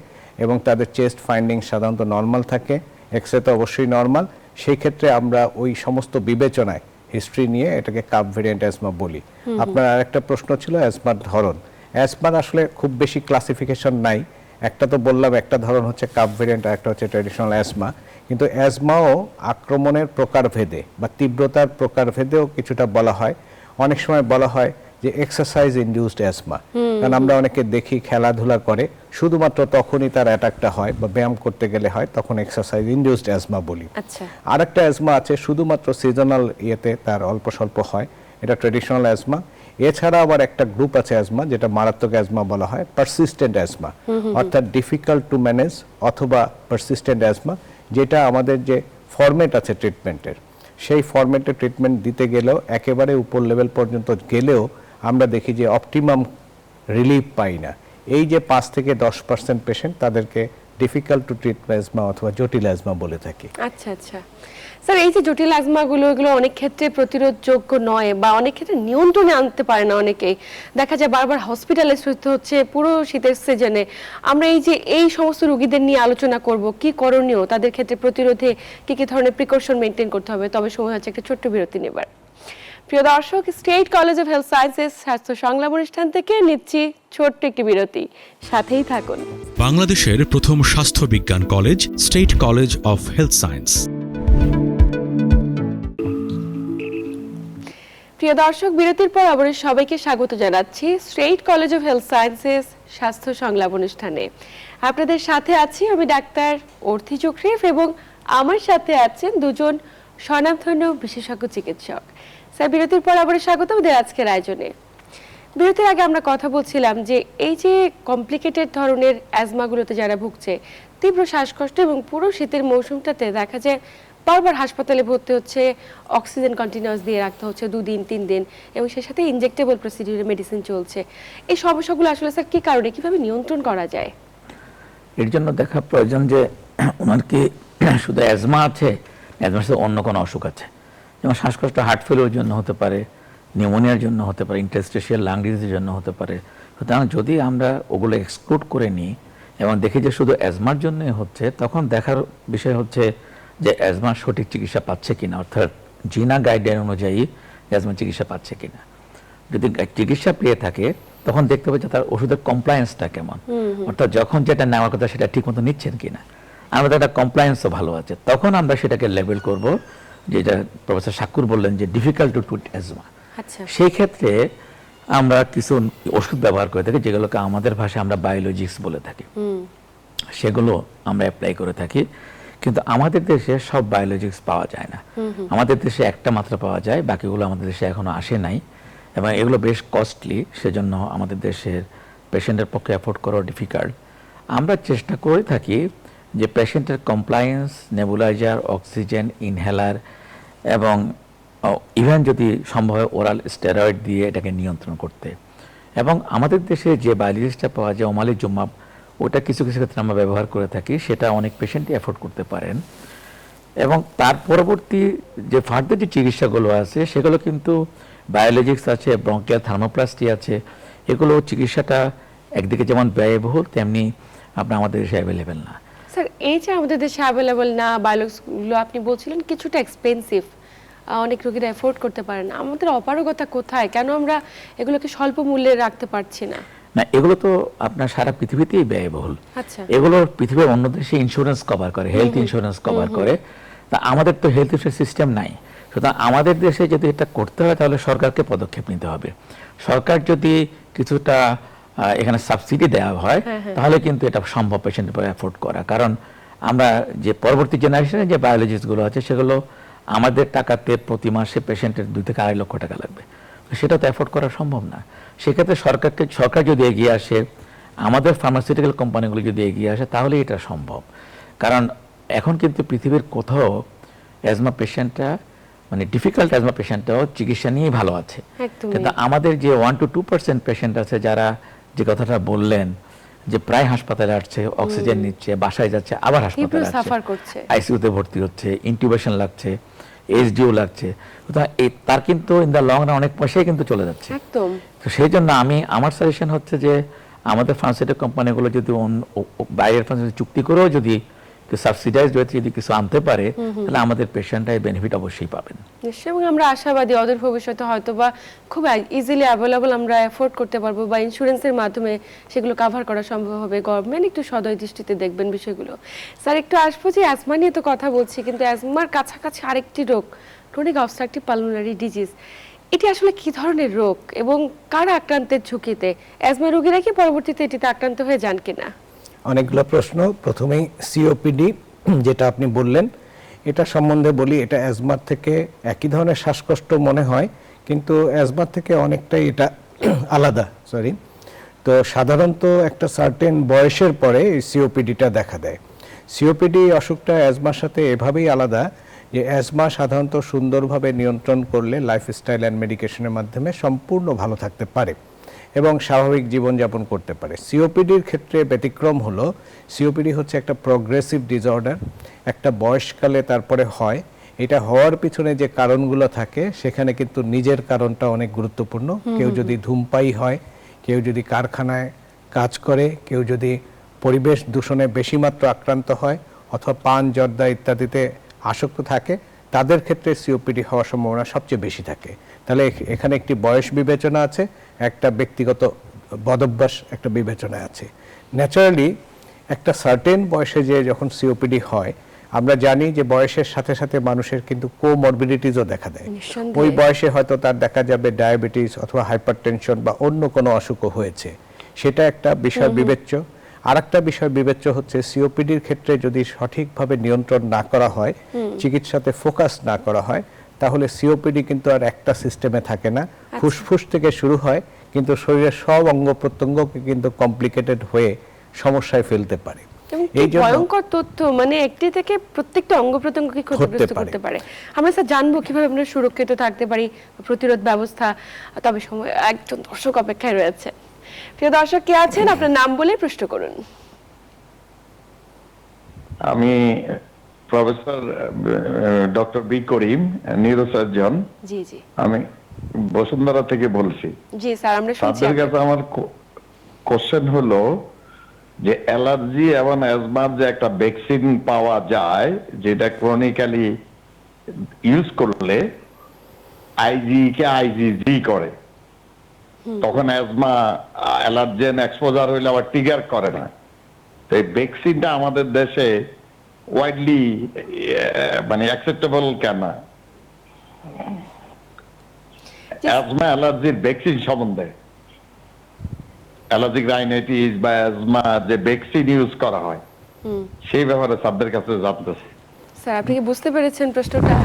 Speaker 3: এবং তাদের চেস্ট ফাইন্ডিং সাধারণত নর্মাল থাকে, এক্সরে তো অবশ্যই নর্মাল। সেই ক্ষেত্রে আমরা ওই সমস্ত বিবেচনায় হিস্ট্রি নিয়ে এটাকে কাপ ভ্যারিয়েন্ট অ্যাজমা বলি। আপনার আরেকটা প্রশ্ন ছিল অ্যাজমার ধরন। অ্যাজমার আসলে খুব বেশি ক্লাসিফিকেশন নাই, একটা তো বললাম, একটা ধরন হচ্ছে কাপ ভ্যারিয়েন্ট, একটা হচ্ছে ট্র্যাডিশনাল অ্যাজমা। কিন্তু অ্যাজমাও আক্রমণের প্রকারভেদে বা তীব্রতার প্রকারভেদেও কিছুটা বলা হয়। অনেক সময় বলা হয় যে এক্সারসাইজ ইনডিউসড অ্যাজমা, কারণ আমরা অনেকে দেখি খেলাধুলা করে, শুধুমাত্র তখনই তার অ্যাটাকটা হয় বা ব্যায়াম করতে গেলে হয়, তখন এক্সারসাইজ ইনডিউসড অ্যাজমা বলি। আরেকটা অ্যাজমা আছে শুধুমাত্র সিজনাল ইয়েতে তার অল্প স্বল্প হয়, এটা ট্র্যাডিশনাল অ্যাজমা। এছাড়া আবার একটা গ্রুপ আছে অ্যাজমা, যেটা মারাত্মক অ্যাজমা বলা হয়, পারসিস্টেন্ট অ্যাজমা, অর্থাৎ ডিফিকাল্ট টু ম্যানেজ অথবা পারসিস্টেন্ট অ্যাজমা, যেটা আমাদের যে ফরম্যাট আছে ট্রিটমেন্টের, সেই ফরম্যাটে ট্রিটমেন্ট দিতে গেলেও একেবারে উপর লেভেল পর্যন্ত গেলেও আমরা দেখি যে অপটিমাম রিলিফ পাই না। এই যে 5 থেকে 10% পেশেন্ট, তাদেরকে ডিফিকাল্ট টু ট্রিট অ্যাজমা অথবা জটিল অ্যাজমা বলে থাকি।
Speaker 1: আচ্ছা আচ্ছা স্যার, এই যে জটিল অ্যাজমাগুলো, এগুলো অনেক ক্ষেত্রে প্রতিরোধযোগ্য নয় বা অনেক ক্ষেত্রে নিয়ন্ত্রণে আনতে পারে না অনেকেই, দেখা যায় বারবার হসপিটালাইজ হতে হচ্ছে পুরো শীতের সিজনে। আমরা এই সমস্ত রোগীদের নিয়ে আলোচনা করব, কি করণীয়, তাদের ক্ষেত্রে প্রতিরোধে কি কি ধরনের প্রিকশন মেনটেন করতে হবে। তবে সময় হচ্ছে একটা ছোট্ট বিরতি নেবার। প্রিয় দর্শক, state college of health sciences স্বাস্থ্য সংলাপ অনুষ্ঠান থেকে নিচ্ছি ছোট্ট একটি বিরতি, সাথেই থাকুন।
Speaker 6: বাংলাদেশের প্রথম স্বাস্থ্য বিজ্ঞান college, state college of health science.
Speaker 1: প্রিয় দর্শক, বিরতির পর আবার সবাইকে স্বাগত জানাচ্ছি state college of health sciences স্বাস্থ্য সংলাপ অনুষ্ঠানে। আপনাদের সাথে আছি আমি ডাক্তার অর্থি চক্রীফ, এবং আমার সাথে আছেন দুজন স্বনামধন্য বিশেষজ্ঞ চিকিৎসক। স্যার, বিরতির পর আবার স্বাগত আমাদের আজকের আয়োজনে। বিরতির আগে আমরা কথা বলছিলাম যে এই যে কমপ্লিকেটেড ধরনের অ্যাজমাগুলোতে যারা ভুগছে, তীব্র শ্বাসকষ্ট, এবং পুরো শীতের মৌসুমটাতে দেখা যায় বারবার হাসপাতালে ভর্তি হচ্ছে, অক্সিজেন কন্টিনিউয়াস দিয়ে রাখতে হচ্ছে 2 দিন 3 দিন, এবং সেই সাথে ইনজেক্টেবল প্রসিডিউরে মেডিসিন চলছে। এই সমস্যাগুলো আসলে স্যার কি কারণে, কিভাবে নিয়ন্ত্রণ করা যায়?
Speaker 2: এর জন্য দেখা প্রয়োজন যে ওনার কি শুধু অ্যাজমা আছে, অ্যাজমার সাথে অন্য কোনো অসুখ আছে, যেমন শ্বাসকষ্ট হার্ট ফেলিওর জন্য হতে পারে, নিউমোনিয়ার জন্য হতে পারে, ইন্টারস্টিশিয়াল লাং ডিজিজের জন্য হতে পারে। সুতরাং যদি আমরা ওগুলো এক্সক্লুড করে নিই এবং দেখি যে শুধু অ্যাজমার জন্যই হচ্ছে, তখন দেখার বিষয় হচ্ছে যে অ্যাজমার সঠিক চিকিৎসা পাচ্ছে কিনা, অর্থাৎ জিনা গাইডলাইন অনুযায়ী অ্যাজমার চিকিৎসা পাচ্ছে কিনা। যদি চিকিৎসা পেয়ে থাকে তখন দেখতে হবে যে তার ওষুধের কমপ্লায়েন্সটা কেমন, অর্থাৎ যখন যেটা নেওয়ার কথা সেটা ঠিক মতো নিচ্ছেন কিনা। আমাদের একটা কমপ্লায়েন্সও ভালো আছে, তখন আমরা সেটাকে লেবেল করব যেটা প্রফেসর শাকুর বললেন যে ডিফিকাল্ট টু ট্রিট অ্যাজমা,
Speaker 1: আচ্ছা,
Speaker 2: সেই ক্ষেত্রে আমরা কিছু ওষুধ ব্যবহার করে থাকি যেগুলোকে আমাদের ভাষায় আমরা বায়োলজিক্স বলে থাকি, সেগুলো আমরা অ্যাপ্লাই করে থাকি। কিন্তু আমাদের দেশে সব বায়োলজিক্স পাওয়া যায় না, আমাদের দেশে একটা মাত্র পাওয়া যায়, বাকিগুলো আমাদের দেশে এখনো আসে নাই এবং এগুলো বেশ কস্টলি, সেজন্য আমাদের দেশের পেশেন্টের পক্ষে অ্যাফোর্ড করা ডিফিকাল্ট। আমরা চেষ্টা করে থাকি যে পেশেন্টের কমপ্লায়েন্স, নেবুলাইজার, অক্সিজেন, ইনহেলার এবং ইভেন যদি সম্ভব হয় ওরাল স্টেরয়েড দিয়ে এটাকে নিয়ন্ত্রণ করতে। এবং আমাদের দেশে যে বায়োলজিক্সটা পাওয়া যায় ওমালিজুমাব, ওটা কিছু কিছু ক্ষেত্রে আমরা ব্যবহার করে থাকি, সেটা অনেক পেশেন্টই অ্যাফোর্ড করতে পারেন। এবং তার পরবর্তী যে ফার্দার যে চিকিৎসাগুলো আছে সেগুলো কিন্তু বায়োলজিক্স আছে, ব্রঙ্কিয়াল থার্মোপ্লাস্টি আছে, এগুলো চিকিৎসাটা একদিকে যেমন ব্যয়বহুল তেমনি আপনার আমাদের দেশে অ্যাভেলেবেল না।
Speaker 1: স্যার এই যে আমাদের দেশে অ্যাভেলেবল না বায়োলজিক্সগুলো, আপনি বলছিলেন কিছুটা এক্সপেন্সিভ, অনেক রোগীরা অ্যাফোর্ড করতে পারে না, আমাদের অপারগতা কোথায়? কেন আমরা এগুলোকে স্বল্প মূল্যে রাখতে পারছি না?
Speaker 2: না, এগুলো তো আপনার সারা পৃথিবীতেই ব্যয়বহুল।
Speaker 1: আচ্ছা,
Speaker 2: এগুলো পৃথিবীর অন্য দেশে ইন্স্যুরেন্স কভার করে, হেলথ ইন্স্যুরেন্স কভার করে, তা আমাদের তো হেলথ ইন্স্যুরেন্স সিস্টেম নাই। সুতরাং আমাদের দেশে যদি এটা করতে হয় তাহলে সরকারকে পদক্ষেপ নিতে হবে। সরকার যদি কিছুটা এখানে সাবসিডি দেওয়া হয় তাহলে কিন্তু এটা সম্ভব পেশেন্টের উপর অ্যাফোর্ড করা। কারণ আমরা যে পরবর্তী জেনারেশনে যে বায়োলজিস্টগুলো আছে সেগুলো আমাদের টাকাতে প্রতি মাসে পেশেন্টের 2 থেকে 2.5 লক্ষ টাকা লাগবে, সেটা তো অ্যাফোর্ড করা সম্ভব না। সেক্ষেত্রে সরকার যদি এগিয়ে আসে, আমাদের ফার্মাসিউটিক্যাল কোম্পানিগুলো যদি এগিয়ে আসে তাহলে এটা সম্ভব। কারণ এখন কিন্তু পৃথিবীর কোথাও অ্যাজমা পেশেন্টরা মানে ডিফিকাল্ট অ্যাজমা পেশেন্টরাও চিকিৎসা নিয়েই ভালো আছে।
Speaker 1: একদমই।
Speaker 2: কিন্তু আমাদের যে 1 to 2% পেশেন্ট আছে যারা যে কথাটা বললেন যে প্রায় হাসপাতালে আসছে, অক্সিজেন নিচ্ছে, বাসায় যাচ্ছে, আবার হাসপাতালে আসছে,
Speaker 1: সাফার করছে,
Speaker 2: আইসিইউতে ভর্তি হচ্ছে, ইনটিউবেশন লাগছে, এইচডিও লাগছে, তার কিন্তু ইন দ্য লং রান অনেক পয়সাই কিন্তু চলে যাচ্ছে।
Speaker 1: একদম।
Speaker 2: তো সেই জন্য আমার সাজেশন হচ্ছে যে আমাদের ফার্মাসিউটিক্যাল কোম্পানিগুলো যদি বাইরের ফার্মাসি চুক্তি করেও যদি সাবসিডাইজড ওয়েতে যদি কিছু আনতে পারে তাহলে আমাদের পেশেন্টরা এই বেনিফিট অবশ্যই পাবেন।
Speaker 1: নিশ্চয়ই, এবং আমরা আশাবাদী অদূর ভবিষ্যতে হয়তো বা খুব ইজিলি অ্যাভেলেবল আমরা অ্যাফোর্ড করতে পারবো বা ইন্স্যুরেন্সের মাধ্যমে সেগুলো কভার করা সম্ভব হবে। গভর্নমেন্ট একটু সদয় দৃষ্টিতে দেখবেন বিষয়গুলো। স্যার একটু আসবো যে অ্যাজমা নিয়ে তো কথা বলছি, কিন্তু অ্যাজমার কাছাকাছি আরেকটি রোগ ক্রনিক অবস্ট্রাকটিভ পালমোনারি ডিজিজ, এটি আসলে কি ধরনের রোগ এবং কারা আক্রান্তের ঝুঁকিতে? অ্যাজমা রোগীরা কি পরবর্তীতে এটিতে আক্রান্ত হয়ে যান কিনা?
Speaker 3: অনেকগুলো প্রশ্ন। প্রথমেই সিওপিডি যেটা আপনি বললেন, এটা সম্বন্ধে বলি, এটা অ্যাজমার থেকে একই ধরনের শ্বাসকষ্ট মনে হয় কিন্তু অ্যাজমার থেকে অনেকটাই এটা আলাদা। তো সাধারণত একটা সার্টেন বয়সের পরে সিওপিডিটা দেখা দেয়। সিওপিডি অসুখটা অ্যাজমার সাথে এভাবেই আলাদা যে অ্যাজমা সাধারণত সুন্দরভাবে নিয়ন্ত্রণ করলে লাইফস্টাইল অ্যান্ড মেডিকেশনের মাধ্যমে সম্পূর্ণ ভালো থাকতে পারে এবং স্বাভাবিক জীবনযাপন করতে পারে। সিওপিডির ক্ষেত্রে ব্যতিক্রম হলো, সিওপিডি হচ্ছে একটা প্রগ্রেসিভ ডিসঅর্ডার, একটা বয়সকালে তারপরে হয়। এটা হওয়ার পিছনে যে কারণগুলো থাকে সেখানে কিন্তু নিজের কারণটা অনেক গুরুত্বপূর্ণ। কেউ যদি ধূমপায়ী হয়, কেউ যদি কারখানায় কাজ করে, কেউ যদি পরিবেশ দূষণে বেশি মাত্রা আক্রান্ত হয় অথবা পান, জর্দা ইত্যাদিতে আসক্ত থাকে, তাদের ক্ষেত্রে সিওপিডি হওয়ার সম্ভাবনা সবচেয়ে বেশি থাকে। তাহলে এখানে একটি বয়স বিবেচনা আছে, একটা ব্যক্তিগত বদভ্যাস একটা বিবেচনা আছে। ন্যাচারালি একটা সার্টেন বয়সে যে যখন সিওপিডি হয়, আমরা জানি যে বয়সের সাথে সাথে মানুষের কিন্তু কোমরবিডিটিসও দেখা দেয়। ওই বয়সে হয়তো তার দেখা যাবে ডায়াবেটিস অথবা হাইপারটেনশন বা অন্য কোনো অসুখও হয়েছে, সেটা একটা বিষয় বিবেচ্য। আর একটা বিষয় বিবেচ্য হচ্ছে সিওপিডির ক্ষেত্রে যদি সঠিকভাবে নিয়ন্ত্রণ না করা হয়, চিকিৎসাতে ফোকাস না করা হয়, তাহলে সিওপিডি কিন্তু আর একটা সিস্টেমে থাকে না, ফুসফুস থেকে শুরু হয় কিন্তু শরীরের সব অঙ্গ প্রত্যঙ্গকে কিন্তু কমপ্লিকেটেড হয়ে সমস্যায় ফেলতে পারে।
Speaker 1: এই ভয়ঙ্কর তথ্য, মানে একটি থেকে প্রত্যেকটা অঙ্গ প্রত্যঙ্গকে ক্ষতিগ্রস্ত করতে পারে। আমরা স্যার জানবো কিভাবে আমরা সুরক্ষিত থাকতে পারি, প্রতিরোধ ব্যবস্থা। তবে সময় একজন দর্শক অপেক্ষায় রয়েছে। প্রিয় দর্শক কে আছেন, আপনার নাম বলে প্রশ্ন করুন।
Speaker 7: আমি প্রফেসর ডক্টর বি করিম, নিউরোসার্জন।
Speaker 1: জি জি,
Speaker 7: আমি বসুন্ধরা থেকে বলছি।
Speaker 1: জি স্যার, আমরা শুনছি।
Speaker 7: তাদের কাছে আমার কোশ্চেন হলো যে অ্যালার্জি এবং অ্যাজমার যে একটা ভ্যাকসিন পাওয়া যায় যেটা ক্রনিক্যালি ইউজ করলে আইজিজি করে, তখন অ্যাজমা অ্যালার্জেন এক্সপোজার হইলে আবার ট্রিগার করে না। তো এই ভ্যাকসিনটা আমাদের দেশে ওয়াইডলি মানে অ্যাকসেপ্টেবল কেন? অ্যাজমা অ্যালার্জির ভ্যাকসিন সম্বন্ধে, অ্যালার্জিক রাইনাইটিস বা অ্যাজমা যে ভ্যাকসিন ইউজ করা হয় সেই ব্যাপারে স্যারদের কাছে জানতেছি।
Speaker 1: স্যার আপনি কি বুঝতে পেরেছেন প্রশ্নটা?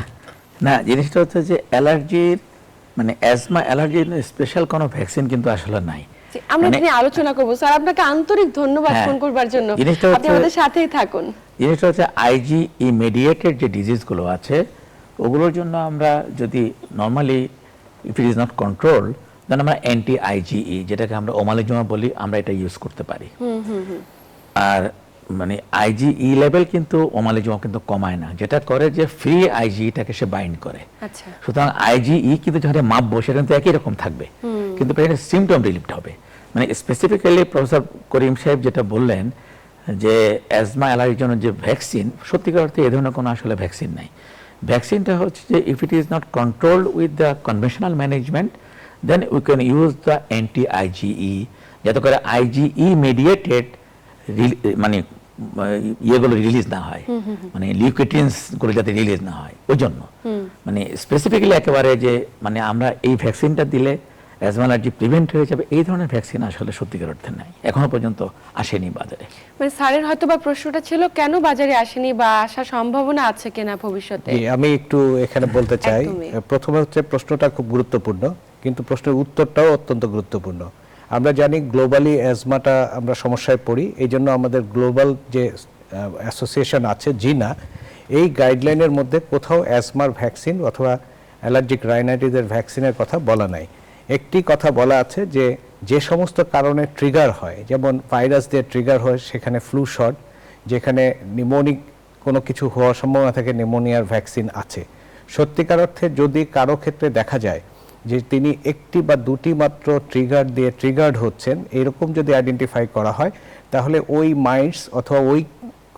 Speaker 2: না, জিনিসটা হচ্ছে যে অ্যালার্জির মানে অ্যাজমা অ্যালার্জির স্পেশাল কোনো ভ্যাকসিন কিন্তু আসলে নাই।
Speaker 1: জি, আমরা
Speaker 2: মানে-
Speaker 1: এটা নিয়ে আলোচনা করবো স্যার। আপনাকে আন্তরিক ধন্যবাদ
Speaker 2: হ্যাঁ,
Speaker 1: ফোন করবার জন্য।
Speaker 2: জিনিসটা
Speaker 1: আপনি
Speaker 2: হচ্ছে-
Speaker 1: আমাদের সাথেই থাকুন।
Speaker 2: জিনিসটা হচ্ছে আইজিই মেডিয়েটেড যে ডিজিজগুলো আছে ওগুলোর জন্য আমরা যদি normally if it is not control then আমরা অ্যান্টি আইজিই যেটাকে আমরা ওমালিজুমা বলি আমরা এটা ইউজ করতে পারি। আর মানে আইজিই লেভেল কিন্তু ওমালিজুমা কিন্তু কমায় না, যেটা করে যে ফ্রি আইজিইটাকে সে বাইন্ড করে।
Speaker 1: আচ্ছা,
Speaker 2: সুতরাং আইজিই কিন্তু যেখানে মাপবো সেটা কিন্তু একই রকম থাকবে, কিন্তু পেশেন্টের সিমটম রিলিফড হবে। মানে স্পেসিফিক্যালি প্রফেসর করিম সাহেব যেটা বললেন যে অ্যাজমা অ্যালার্জির জন্য যে ভ্যাকসিন, সত্যিকার অর্থে এ ধরনের কোনো আসলে ভ্যাকসিন নাই। ভ্যাকসিনটা হচ্ছে যে if it is not controlled with the conventional management then we can use the anti IgE, যাতে করে আইজিই মেডিয়েটেড মানে ইয়েগুলো রিলিজ না হয়, মানে লিউকোট্রিনস গুলো যাতে রিলিজ না হয় ওই জন্য। মানে স্পেসিফিক্যালি একেবারে যে মানে আমরা এই ভ্যাকসিনটা দিলে অ্যাজমা অ্যালার্জি প্রিভেন্ট হয়ে যাবে এই ধরনের ভ্যাকসিন আসলে সত্যিকার অর্থে নাই, এখনো পর্যন্ত আসেনি বাজারে।
Speaker 1: মানে স্যারের হয়তো বা প্রশ্নটা ছিল কেন বাজারে আসেনি বা আসার সম্ভাবনা আছে কিনা ভবিষ্যতে।
Speaker 3: জি, আমি একটু এখানে বলতে চাই।
Speaker 1: একদমই।
Speaker 3: প্রথমে হচ্ছে প্রশ্নটা খুব গুরুত্বপূর্ণ, কিন্তু প্রশ্নের উত্তরটাও অত্যন্ত গুরুত্বপূর্ণ। আমরা জানি গ্লোবালি অ্যাজমাটা আমরা সমস্যায় পড়ি, এই জন্য আমাদের গ্লোবাল যে অ্যাসোসিয়েশন আছে জিনা, এই গাইডলাইনের মধ্যে কোথাও অ্যাজমার ভ্যাকসিন অথবা অ্যালার্জিক রাইনাইটিসের ভ্যাকসিনের কথা বলা নাই। একটি কথা বলা আছে যে যে সমস্ত কারণে ট্রিগার হয়, যেমন ভাইরাস দিয়ে ট্রিগার হয় সেখানে ফ্লু শট, যেখানে নিউমোনিক কোনো কিছু হওয়ার সম্ভাবনা থাকে নিউমোনিয়ার ভ্যাকসিন আছে। সত্যিকার অর্থে যদি কারো ক্ষেত্রে দেখা যায় যে তিনি একটি বা দুটি মাত্র ট্রিগার দিয়ে ট্রিগার্ড হচ্ছেন, এরকম যদি আইডেন্টিফাই করা হয় তাহলে ওই মাইটস অথবা ওই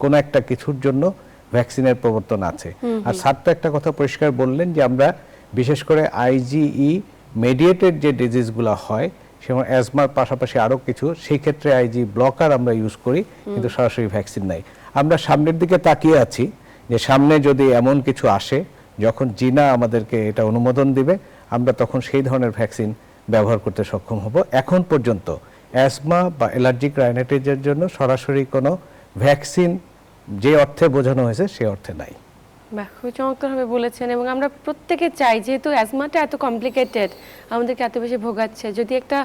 Speaker 3: কোনো একটা কিছুর জন্য ভ্যাকসিনের প্রবর্তন আছে। আর স্যার তো একটা কথা পরিষ্কার বললেন যে আমরা বিশেষ করে আইজিই মেডিয়েটেড যে ডিজিজগুলো হয় সেমন অ্যাজমার পাশাপাশি আরও কিছু, সেই ক্ষেত্রে আইজি ব্লকার আমরা ইউজ করি, কিন্তু সরাসরি ভ্যাকসিন নাই। আমরা সামনের দিকে তাকিয়ে আছি যে সামনে যদি এমন কিছু আসে যখন জিনা আমাদেরকে এটা অনুমোদন দিবে আমরা তখন সেই ধরনের ভ্যাকসিন ব্যবহার করতে সক্ষম হব। এখন পর্যন্ত অ্যাজমা বা অ্যালার্জিক রাইনাইটিসের জন্য সরাসরি কোনো ভ্যাকসিন যে অর্থে বোঝানো হয়েছে সে অর্থে নাই।
Speaker 1: বাহ, খুব চমৎকারভাবে বলেছেন। এবং আমরা প্রত্যেকে চাই যেহেতু অ্যাজমাটা এত কমপ্লিকেটেড, আমাদেরকে এত বেশি ভোগাচ্ছে, যদি একটা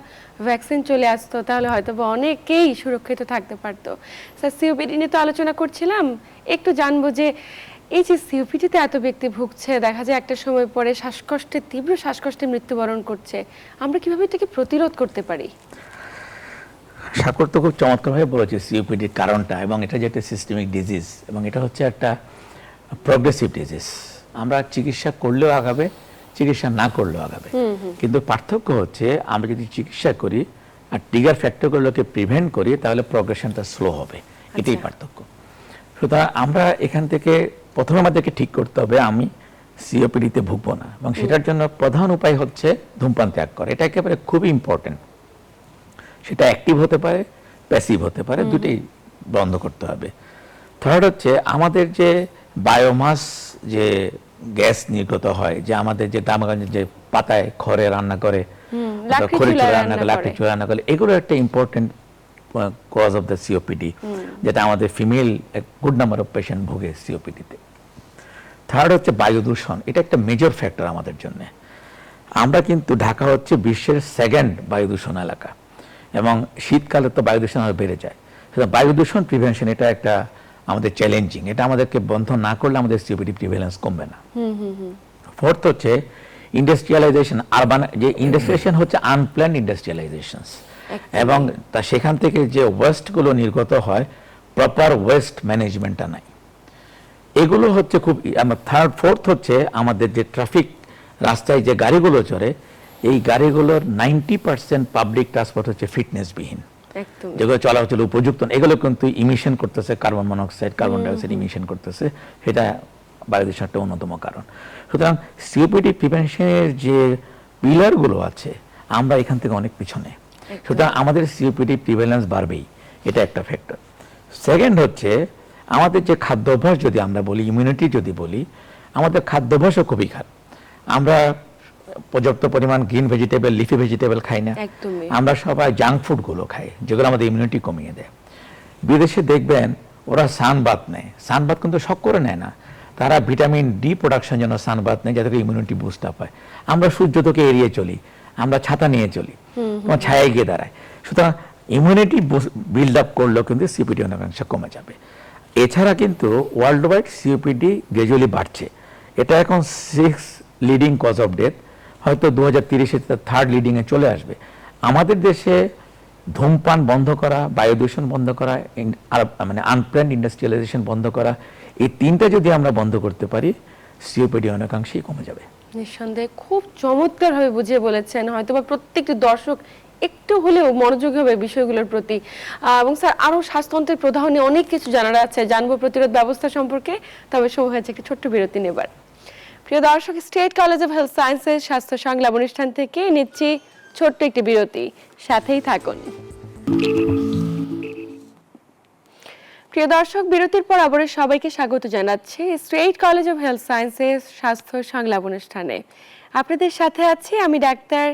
Speaker 1: ভ্যাকসিন চলে আসতো তাহলে হয়তো বা অনেকেই সুরক্ষিত থাকতে পারতো। স্যার সিওপিডি নিয়ে তো আলোচনা করছিলাম, একটু জানবো যে এই যে সিওপিডিতে এত ব্যক্তি ভুগছে, দেখা যায় একটা সময় পরে শ্বাসকষ্টে তীব্র শ্বাসকষ্টে মৃত্যুবরণ করছে, আমরা কিভাবে এটাকে প্রতিরোধ করতে পারি?
Speaker 2: সাকর তো খুব চমৎকারভাবে বলেছে সিওপিডির কারণটা, এবং এটা যে একটা সিস্টেমিক ডিজিজ এবং এটা হচ্ছে একটা প্রগ্রেসিভ ডিজিজ। আমরা চিকিৎসা করলেও আগাবে, চিকিৎসা না করলেও আগাবে, কিন্তু পার্থক্য হচ্ছে আমরা যদি চিকিৎসা করি আর ট্রিগার ফ্যাক্টরগুলোকে প্রিভেন্ট করি তাহলে প্রগ্রেশনটা স্লো হবে, এটাই পার্থক্য। সুতরাং আমরা এখান থেকে প্রথমে আমাদেরকে ঠিক করতে হবে আমি সিওপিডিতে ভুগবো না, এবং সেটার জন্য প্রধান উপায় হচ্ছে ধূমপান ত্যাগ করা। এটা একেবারে খুবই ইম্পর্টেন্ট। সেটা অ্যাক্টিভ হতে পারে, প্যাসিভ হতে পারে, দুটোই বন্ধ করতে হবে। থার্ড হচ্ছে আমাদের যে বায়োমাস যে গ্যাস নির্গত হয়, যে আমাদের যে গ্রামগঞ্জে যে পাতায় খড়ে রান্না করে, খড়ি চুলা রান্না করে, লাকড়ি চুলা রান্না করে, এগুলো একটা important cause of the COPD, যেটা আমাদের female good number of patient ভোগে সিওপিডিতে। থার্ড হচ্ছে বায়ু দূষণ, এটা একটা মেজর ফ্যাক্টর আমাদের জন্য। আমরা কিন্তু ঢাকা হচ্ছে বিশ্বের সেকেন্ড বায়ু দূষণ এলাকা, এবং শীতকালে তো বায়ু দূষণ আরো বেড়ে যায়। সুতরাং বায়ু দূষণ প্রিভেনশন এটা একটা আমাদের চ্যালেঞ্জিং, এটা আমাদেরকে বন্ধ না করলে আমাদের সিওপিডি প্রিভ্যালেন্স কমবে না। ফোর্থ হচ্ছে ইন্ডাস্ট্রিয়ালাইজেশন, আরবান যে ইন্ডাস্ট্রিয়ালাইজেশন হচ্ছে আনপ্ল্যান্ড ইন্ডাস্ট্রিয়ালাইজেশন, এবং তা সেখান থেকে যে ওয়েস্টগুলো নির্গত হয় প্রপার ওয়েস্ট ম্যানেজমেন্টটা নাই, এগুলো হচ্ছে খুব। থার্ড ফোর্থ হচ্ছে আমাদের যে ট্রাফিক, রাস্তায় যে গাড়িগুলো চড়ে, এই গাড়িগুলোর 90% পাবলিক ট্রান্সপোর্ট হচ্ছে ফিটনেসবিহীন, যেগুলো চলাচল উপযুক্ত, এগুলো কিন্তু ইমিশন করতেছে carbon monoxide, carbon dioxide emission করতেছে, সেটা বায়ু দূষণ একটা অন্যতম কারণ। সুতরাং সিওপিডি প্রিভেনশনের যে পিলারগুলো আছে আমরা এখান থেকে অনেক পিছনে, সুতরাং আমাদের সিওপিডি প্রিভ্যালেন্স বাড়বেই, এটা একটা ফ্যাক্টর। সেকেন্ড হচ্ছে আমাদের যে খাদ্যাভ্যাস, যদি আমরা বলি ইমিউনিটি যদি বলি, আমাদের খাদ্যাভ্যাসও খুবই খারাপ। আমরা পর্যাপ্ত পরিমাণ গ্রিন ভেজিটেবল, লিফি ভেজিটেবল খাই না।
Speaker 1: একদমই।
Speaker 2: আমরা সবাই জাঙ্ক ফুডগুলো খাই, যেগুলো আমাদের ইমিউনিটি কমিয়ে দেয়। বিদেশে দেখবেন ওরা সানবাত নেয়, সানবাত কিন্তু শখ করে নেয় না, তারা ভিটামিন ডি প্রোডাকশন জন্য সানবাত নেয়, যাতে ইমিউনিটি বুস্ট আপ হয়। আমরা সূর্য থেকে এড়িয়ে চলি, আমরা ছাতা নিয়ে চলি, তোমার ছায়ায় গিয়ে দাঁড়ায়। সুতরাং ইমিউনিটি বিল্ড আপ করলেও কিন্তু সিওপিডি অনেকাংশে কমে যাবে। এছাড়া কিন্তু ওয়ার্ল্ড ওয়াইড সিওপিডি গ্র্যাজুয়ালি বাড়ছে। এটা এখন 6 লিডিং কজ অফ ডেথ, হয়তো 2030-এ থার্ড লিডিংয়ে চলে আসবে। আমাদের দেশে ধূমপান বন্ধ করা, বায়ু দূষণ বন্ধ করা, মানে আনপ্ল্যান্ড ইন্ডাস্ট্রিয়ালাইজেশন বন্ধ করা, এই তিনটা যদি আমরা বন্ধ করতে পারি, সিওপিডি অনেকাংশেই কমে যাবে।
Speaker 1: নিঃসন্দেহে খুব চমৎকারভাবে বুঝিয়ে বলেছেন। হয়তোবা প্রত্যেকটি দর্শক একটু হলেও মনোযোগী হবে বিষয়গুলোর প্রতি। এবং স্যার, আরো স্বাস্থ্যতন্ত্রের প্রদাহ নিয়ে অনেক কিছু জানার আছে, জানবো প্রতিরোধ ব্যবস্থা সম্পর্কে। তবে সময় হয়েছে একটি ছোট্ট বিরতি নেবার। প্রিয় দর্শক, স্টেট কলেজ অফ হেলথ সায়েন্সের স্বাস্থ্য সংলাপ অনুষ্ঠান থেকে নিচ্ছি ছোট্ট একটি বিরতি, সাথেই থাকুন। প্রিয় দর্শক, বিরতির পর আবার সবাইকে স্বাগত জানাচ্ছি স্টেট কলেজ অফ হেলথ সায়েন্সের স্বাস্থ্য সংলাপ অনুষ্ঠানে। আপনাদের সাথে আছি আমি ডাক্তার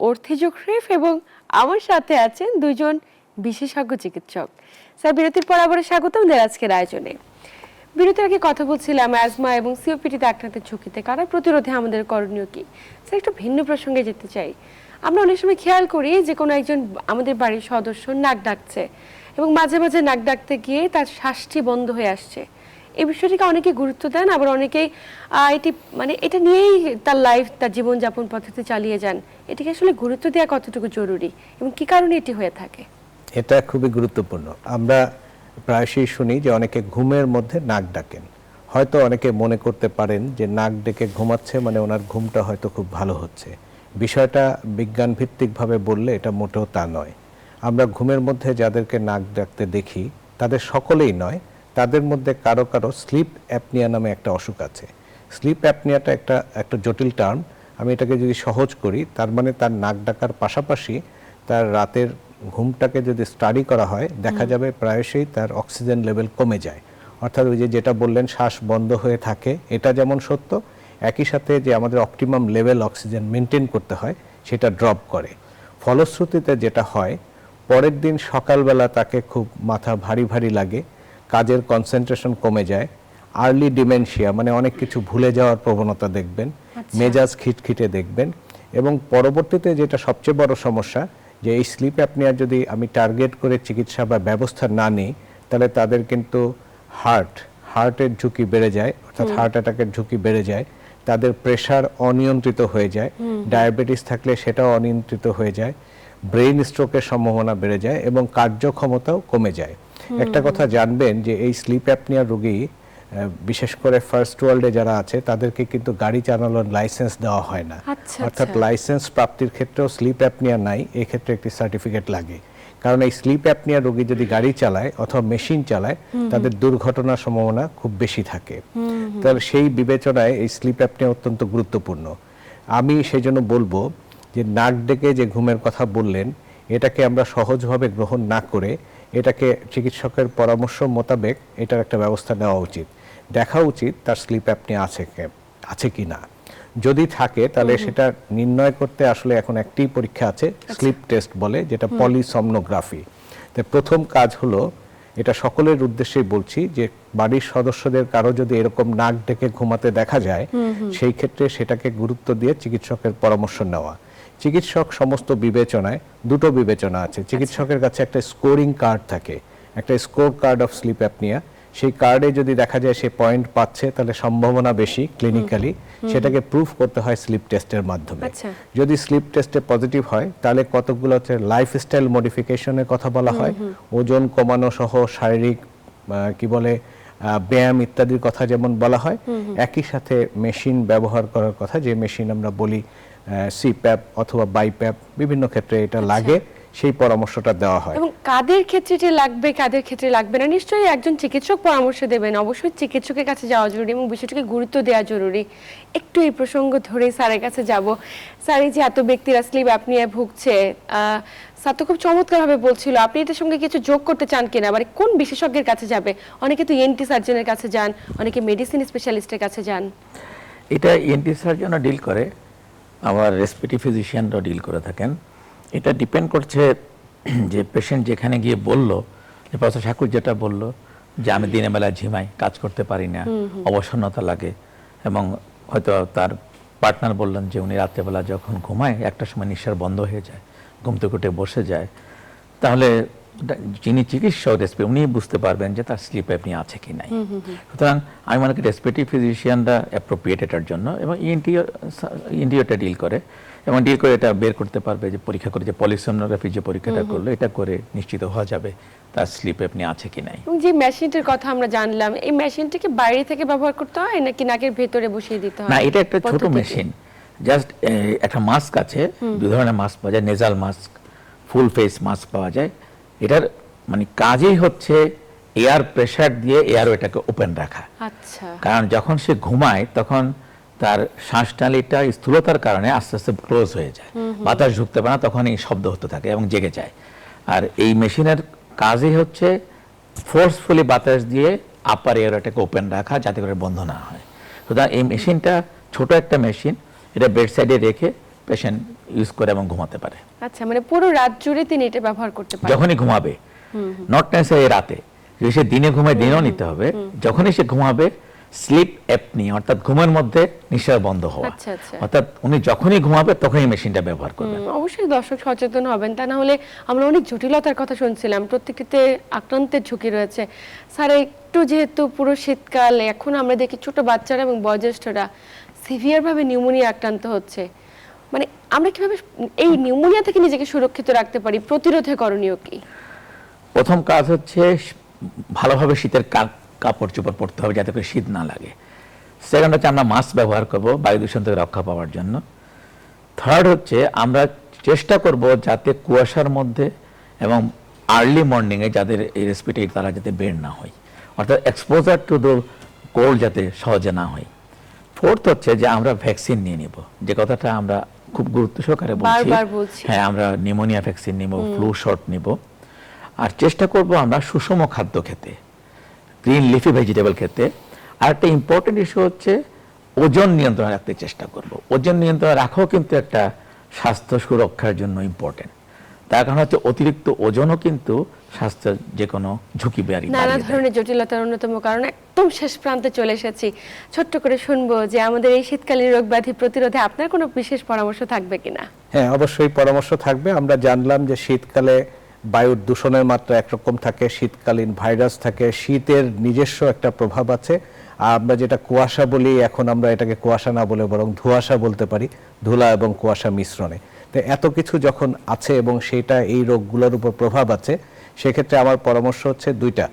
Speaker 1: অর্থি জোখরিফ এবং আমার সাথে আছেন দুজন বিশেষজ্ঞ চিকিৎসক। স্যার, বিরতির পর আবার স্বাগত আমাদের আজকের আয়োজনে। বিরতির আগে কথা বলছিলাম অ্যাজমা এবং সিওপিডিতে আক্রান্তের ঝুঁকিতে কারা প্রতিরোধে আমাদের করণীয় কি। স্যার, একটু ভিন্ন প্রসঙ্গে যেতে চাই। আমরা অনেক সময় খেয়াল করি যে কোনো একজন আমাদের বাড়ির সদস্য নাক ডাকছে এবং মাঝে মাঝে নাক ডাকতে গিয়ে তার শ্বাসটি বন্ধ হয়ে আসছে। এই বিষয়টিকে অনেকে গুরুত্ব দেন, আবার অনেকেই এটা নিয়েই তার লাইফ, তার জীবনযাপন পদ্ধতি চালিয়ে যান। এটিকে আসলে গুরুত্ব দেওয়া কতটুকু জরুরি এবং কি কারণে এটি হয়ে থাকে?
Speaker 3: এটা খুবই গুরুত্বপূর্ণ। আমরা প্রায়শই শুনি যে অনেকে ঘুমের মধ্যে নাক ডাকেন। হয়তো অনেকে মনে করতে পারেন যে নাক ডেকে ঘুমাচ্ছে মানে ওনার ঘুমটা হয়তো খুব ভালো হচ্ছে। বিষয়টা বিজ্ঞান ভিত্তিকভাবে বললে এটা মোটেও তা নয়। আমরা ঘুমের মধ্যে যাদেরকে নাক ডাকতে দেখি তাদের সকলেই নয়, তাদের মধ্যে কারো কারো স্লিপ অ্যাপনিয়া নামে একটা অসুখ আছে। স্লিপ অ্যাপনিয়াটা একটা জটিল টার্ম। আমি এটাকে যদি সহজ করি, তার মানে তার নাক ডাকার পাশাপাশি তার রাতের ঘুমটাকে যদি স্টাডি করা হয়, দেখা যাবে প্রায়শই তার অক্সিজেন লেভেল কমে যায়। অর্থাৎ ওই যেটা বললেন শ্বাস বন্ধ হয়ে থাকে, এটা যেমন সত্য, একই সাথে যে আমাদের অপটিমাম লেভেল অক্সিজেন মেনটেন করতে হয় সেটা ড্রপ করে। ফলশ্রুতিতে যেটা হয়, পরের দিন সকালবেলা তাকে খুব মাথা ভারী ভারী লাগে, কাজের কনসেন্ট্রেশন কমে যায়, আর্লি ডিমেনশিয়া মানে অনেক কিছু ভুলে যাওয়ার প্রবণতা দেখবেন, মেজাজ খিটখিটে দেখবেন। এবং পরবর্তীতে যেটা সবচেয়ে বড় সমস্যা, যে এই স্লিপ অ্যাপনিয়া যদি আমি টার্গেট করে চিকিৎসা বা ব্যবস্থা না নিই, তাহলে তাদের কিন্তু হার্টের ঝুঁকি বেড়ে যায়, অর্থাৎ হার্ট অ্যাটাকের ঝুঁকি বেড়ে যায়, তাদের প্রেশার অনিয়ন্ত্রিত হয়ে যায়, ডায়াবেটিস থাকলে সেটাও অনিয়ন্ত্রিত হয়ে যায়, ব্রেইন স্ট্রোকের সম্ভাবনা বেড়ে যায় এবং কার্যক্ষমতাও কমে যায়। একটা কথা জানবেন যে এই স্লিপ অ্যাপনিয়া রোগী, বিশেষ করে ফার্স্ট ওয়ার্ল্ডে যারা আছে, তাদেরকে কিন্তু গাড়ি চালানোর লাইসেন্স দেওয়া হয় না। অর্থাৎ লাইসেন্স প্রাপ্তির ক্ষেত্রেও স্লিপ অ্যাপনিয়া নাই, এই ক্ষেত্রে একটি সার্টিফিকেট লাগে। কারণ এই স্লিপ অ্যাপনিয়া রোগী যদি গাড়ি চালায় অথবা মেশিন চালায়, তাদের দুর্ঘটনার সম্ভাবনা খুব বেশি থাকে। তাহলে সেই বিবেচনায় এই স্লিপ অ্যাপনিয়া অত্যন্ত গুরুত্বপূর্ণ। আমি সেই জন্য বলবো যে নাক ডেকে যে ঘুমের কথা বললেন, এটাকে আমরা সহজভাবে গ্রহণ না করে এটাকে চিকিৎসকের পরামর্শ মোতাবেক এটার একটা ব্যবস্থা নেওয়া উচিত। দেখা উচিত তার স্লিপ অ্যাপনিয়া আছে কি না। যদি থাকে তাহলে সেটা নির্ণয় করতে আসলে এখন একটি পরীক্ষা আছে, স্লিপ টেস্ট বলে, যেটা পলিসমনোগ্রাফি। তো প্রথম কাজ হলো, এটা সকলের উদ্দেশ্যেই বলছি, যে বাড়ির সদস্যদের কারো যদি এরকম নাক ডেকে ঘুমাতে দেখা যায়, সেই ক্ষেত্রে সেটাকে গুরুত্ব দিয়ে চিকিৎসকের পরামর্শ নেওয়া। চিকিৎসক সমস্ত বিবেচনায় দুটো বিবেচনা আছে। চিকিৎসকের কাছে একটা স্কোরিং কার্ড থাকে, একটা score card of sleep apnoea. সেই কার্ডে যদি দেখা যায় সে পয়েন্ট পাচ্ছে, তাহলে সম্ভাবনা বেশি ক্লিনিক্যালি, সেটাকে প্রুফ করতে হয় স্লিপ টেস্টের মাধ্যমে। যদি স্লিপ টেস্টে পজিটিভ হয়, তাহলে কতগুলো হচ্ছে লাইফস্টাইল মডিফিকেশনের কথা বলা হয়, ওজন কমানো সহ শারীরিক ব্যায়াম ইত্যাদির কথা যেমন বলা হয়, একই সাথে মেশিন ব্যবহার করার কথা, যে মেশিন আমরা বলি সিপ্যাপ অথবা বাইপ্যাপ, বিভিন্ন ক্ষেত্রে এটা লাগে, সেই পরামর্শটা দেওয়া হয়।
Speaker 1: এবং কাদের ক্ষেত্রে এটা লাগবে, কাদের ক্ষেত্রে লাগবে না, নিশ্চয়ই একজন চিকিৎসক পরামর্শ দেবেন। অবশ্যই চিকিৎসকের কাছে যাওয়া জরুরি এবং বিষয়টিকে গুরুত্ব দেওয়া জরুরি। একটু এই প্রসঙ্গ ধরে স্যারের কাছে যাব। স্যার, এই যে এত ব্যক্তিরা স্লিপ অ্যাপনিয়ায় ভুগছে, স্যার তো খুব চমৎকারভাবে বলছিল, আপনি এটার সঙ্গে কিছু যোগ করতে চান কিনা? মানে কোন বিশেষজ্ঞের কাছে যাবে? অনেকে তো ENT সার্জনের কাছে যান, অনেকে মেডিসিন স্পেশালিস্টের কাছে যান।
Speaker 2: এটা ইএনটি সার্জনও ডিল করে, আবার রেসপিরেটরি ফিজিশিয়ানরাও ডিল করে থাকেন। এটা ডিপেন্ড করছে যে পেশেন্ট যেখানে গিয়ে বলল, যে প্রফেসর ঠাকুর যেটা বলল যে আমি দিনের বেলা ঝিমাই, কাজ করতে পারি না, অবসন্নতা লাগে, এবং হয়তো তার পার্টনার বললেন যে উনি রাত্রেবেলা যখন ঘুমায় একটা সময় নিঃশ্বাস বন্ধ হয়ে যায়, ঘুম থেকে উঠে বসে যায়, তাহলে যিনি চিকিৎসক উনি বুঝতে পারবেন যে তার স্লিপ অ্যাপনি আছে কি নাই। সুতরাং আমি মনে করি রেসপিরেটরি ফিজিশিয়ানরা অ্যাপ্রোপ্রিয়েট এটার জন্য, এবং ইএনটি এটা ডিল করে, এবং ডিল করে এটা বের করতে পারবে, যে পরীক্ষা করে, যে পলিসোনোগ্রাফি যে পরীক্ষাটা করলো এটা করে নিশ্চিত হওয়া যাবে তার স্লিপ অ্যাপনি আছে কি নাই।
Speaker 1: এবং যে মেশিনটার কথা আমরা জানলাম, এই মেশিনটাকে বাইরে থেকে ব্যবহার করতে হয় নাকি নাকের ভেতরে বসিয়ে দিতে হয়?
Speaker 2: না, এটা একটা ছোট
Speaker 1: পদ্ধতি কি?
Speaker 2: মেশিন, জাস্ট একটা মাস্ক আছে, দুই ধরনের মাস্ক পাওয়া যায়, nasal mask, full face mask পাওয়া যায়। এটার মানে কাজই হচ্ছে এয়ার প্রেসার দিয়ে এয়ারওয়েটাকে ওপেন রাখা।
Speaker 1: আচ্ছা,
Speaker 2: কারণ যখন সে ঘুমায় তখন তার শ্বাসনালীটা স্থূলতার কারণে আস্তে আস্তে ক্লোজ হয়ে যায়, বাতাস ঢুকতে পারে না, তখন এই শব্দ হতে থাকে এবং জেগে যায়। আর এই মেশিনের কাজই হচ্ছে ফোর্সফুলি বাতাস দিয়ে আপার এয়ারওয়েটাকে ওপেন রাখা, যাতে করে বন্ধ না হয়। সুতরাং এই মেশিনটা ছোট একটা মেশিন, এটা বেড সাইডে রেখে পেশেন্ট ইউজ করে এবং ঘুমাতে পারে।
Speaker 1: আচ্ছা, মানে পুরো রাত জুড়ে তিনি এটা ব্যবহার করতে পারেন?
Speaker 2: যখনই ঘুমাবে, নট নেসেসারি রাতে, যদি সে দিনে ঘুমায় দিনেও নিতে হবে। যখনই সে ঘুমাবে, স্লিপ অ্যাপনি অর্থাৎ ঘুমের মধ্যে নিঃশ্বাস বন্ধ হওয়া,
Speaker 1: আচ্ছা, আচ্ছা।
Speaker 2: অর্থাৎ উনি যখনই ঘুমাবে তখনই মেশিনটা ব্যবহার করবেন।
Speaker 1: অবশ্যই দর্শক সচেতন হবেন, তা না হলে আমরা অনেক জটিলতার কথা শুনছিলাম, প্রত্যেকটিতে আক্রান্তের ঝুঁকি রয়েছে। স্যার, একটু যেহেতু পুরো শীতকাল, এখন আমরা দেখি ছোট বাচ্চারা এবং বয়োজ্যেষ্ঠরা সিভিয়ার ভাবে নিউমোনিয়া আক্রান্ত হচ্ছে, মানে আমরা কিভাবে এই নিউমোনিয়া থেকে নিজেকে সুরক্ষিত রাখতে পারি? প্রতিরোধে করণীয় কি?
Speaker 2: প্রথম কাজ হচ্ছে ভালোভাবে শীতের কাপড় চোপড় পরতে হবে, যাতে করে শীত না লাগে। সেকেন্ড হচ্ছে আমরা মাস্ক ব্যবহার করব বায়ু দূষণ থেকে রক্ষা পাওয়ার জন্য। থার্ড হচ্ছে আমরা চেষ্টা করব যাতে কুয়াশার মধ্যে এবং আর্লি মর্নিংয়ে যাদের এই রেসপিরেটরি, তারা যাতে বের না হয়, অর্থাৎ এক্সপোজার টু দ্য কোল্ড যাতে সহজে না হয়। ফোর্থ হচ্ছে যে আমরা ভ্যাকসিন নিয়ে নিব, যে কথাটা আমরা খুব গুরুত্ব সহকারে
Speaker 1: বারবার বলছি।
Speaker 2: হ্যাঁ, আমরা নিউমোনিয়া ভ্যাকসিন নিব, ফ্লু শট নিব, আর চেষ্টা করব আমরা সুষম খাদ্য খেতে, গ্রিন লিফি ভেজিটেবল খেতে। আর একটা ইম্পর্টেন্ট ইস্যু হচ্ছে ওজন নিয়ন্ত্রণে রাখতে চেষ্টা করব। ওজন নিয়ন্ত্রণে রাখাও কিন্তু একটা স্বাস্থ্য সুরক্ষার জন্য ইম্পর্টেন্ট। তার কারণ হচ্ছে অতিরিক্ত ওজনও কিন্তু স্বাস্থ্যের যে কোনো ঝুঁকি
Speaker 1: নানা ধরনের জটিলতার অন্যতম কারণ। একদম শেষ প্রান্তে চলে এসেছি, ছোট্ট করে শুনবো যে আমাদের এই শীতকালীন রোগ ব্যাধি প্রতিরোধে আপনার কোনো বিশেষ পরামর্শ থাকবে কিনা?
Speaker 3: হ্যাঁ, অবশ্যই পরামর্শ থাকবে। আমরা জানলাম যে শীতকালে বায়ুর দূষণের মাত্রা একরকম থাকে, শীতকালীন ভাইরাস থাকে, শীতের নিজস্ব একটা প্রভাব আছে। আর আমরা যেটা কুয়াশা বলি, এখন আমরা এটাকে কুয়াশা না বলে বরং ধোঁয়াশা বলতে পারি, ধুলা এবং কুয়াশা মিশ্রণে। তো এত কিছু যখন আছে এবং সেটা এই রোগগুলোর উপর প্রভাব আছে, সেক্ষেত্রে আমার পরামর্শ হচ্ছে দুইটা।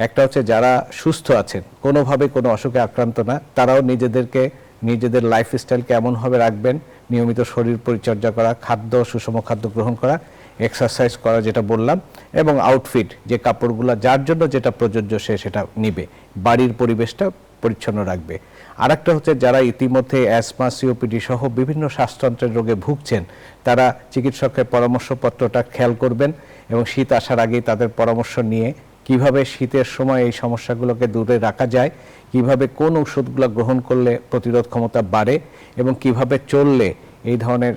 Speaker 3: একটা হচ্ছে যারা সুস্থ আছেন, কোনোভাবে কোনো অসুখে আক্রান্ত না, তারাও নিজেদের লাইফস্টাইলকে এমনভাবে রাখবেন, নিয়মিত শরীর পরিচর্যা করা, সুষম খাদ্য গ্রহণ করা, এক্সারসাইজ করা যেটা বললাম, এবং আউটফিট, যে কাপড়গুলো যার জন্য যেটা প্রযোজ্য সে সেটা নিবে, বাড়ির পরিবেশটা পরিচ্ছন্ন রাখবে। আরেকটা হচ্ছে যারা ইতিমধ্যে অ্যাজমা, সিওপিডি সহ বিভিন্ন শ্বাসতন্ত্রের রোগে ভুগছেন, তারা চিকিৎসকের পরামর্শপত্রটা খেয়াল করবেন এবং শীত আসার আগেই তাদের পরামর্শ নিয়ে কিভাবে শীতের সময় এই সমস্যাগুলোকে দূরে রাখা যায়, কিভাবে কোন ওষুধগুলো গ্রহণ করলে প্রতিরোধ ক্ষমতা বাড়ে এবং কিভাবে চললে এই ধরনের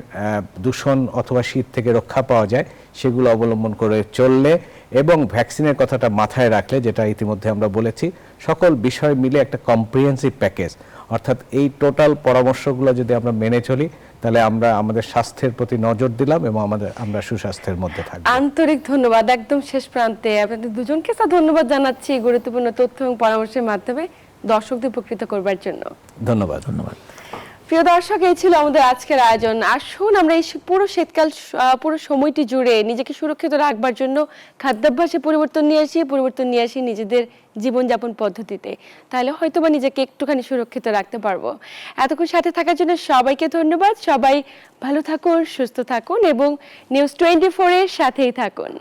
Speaker 3: দূষণ অথবা শীত থেকে রক্ষা পাওয়া যায়, সেগুলো অবলম্বন করে চললে এবং ভ্যাকসিনের কথাটা মাথায় রাখলে, যেটা ইতিমধ্যে আমরা বলেছি, সকল বিষয় মিলে একটা কম্প্রিহেন্সিভ প্যাকেজ, অর্থাৎ এই টোটাল পরামর্শগুলো যদি আমরা মেনে চলি, তাহলে আমরা আমাদের স্বাস্থ্যের প্রতি নজর দিলাম এবং আমরা সুস্বাস্থ্যের মধ্যে থাকব।
Speaker 1: আন্তরিক ধন্যবাদ। একদম শেষ প্রান্তে আপনাদের দুজনকে ধন্যবাদ জানাচ্ছি গুরুত্বপূর্ণ তথ্য এবং পরামর্শের মাধ্যমে দর্শকদের উপকৃত করবার জন্য।
Speaker 3: ধন্যবাদ।
Speaker 1: প্রিয় দর্শক, এই ছিল আমাদের আজকের আয়োজন। আসুন আমরা এই পুরো শীতকাল, পুরো সময়টি জুড়ে নিজেকে সুরক্ষিত রাখবার জন্য খাদ্যাভ্যাসে পরিবর্তন নিয়ে আসি নিজেদের জীবনযাপন পদ্ধতিতে, তাহলে হয়তোবা নিজেকে একটুখানি সুরক্ষিত রাখতে পারবো। এতক্ষণ সাথে থাকার জন্য সবাইকে ধন্যবাদ। সবাই ভালো থাকুন, সুস্থ থাকুন এবং নিউজ 24 এর সাথেই থাকুন।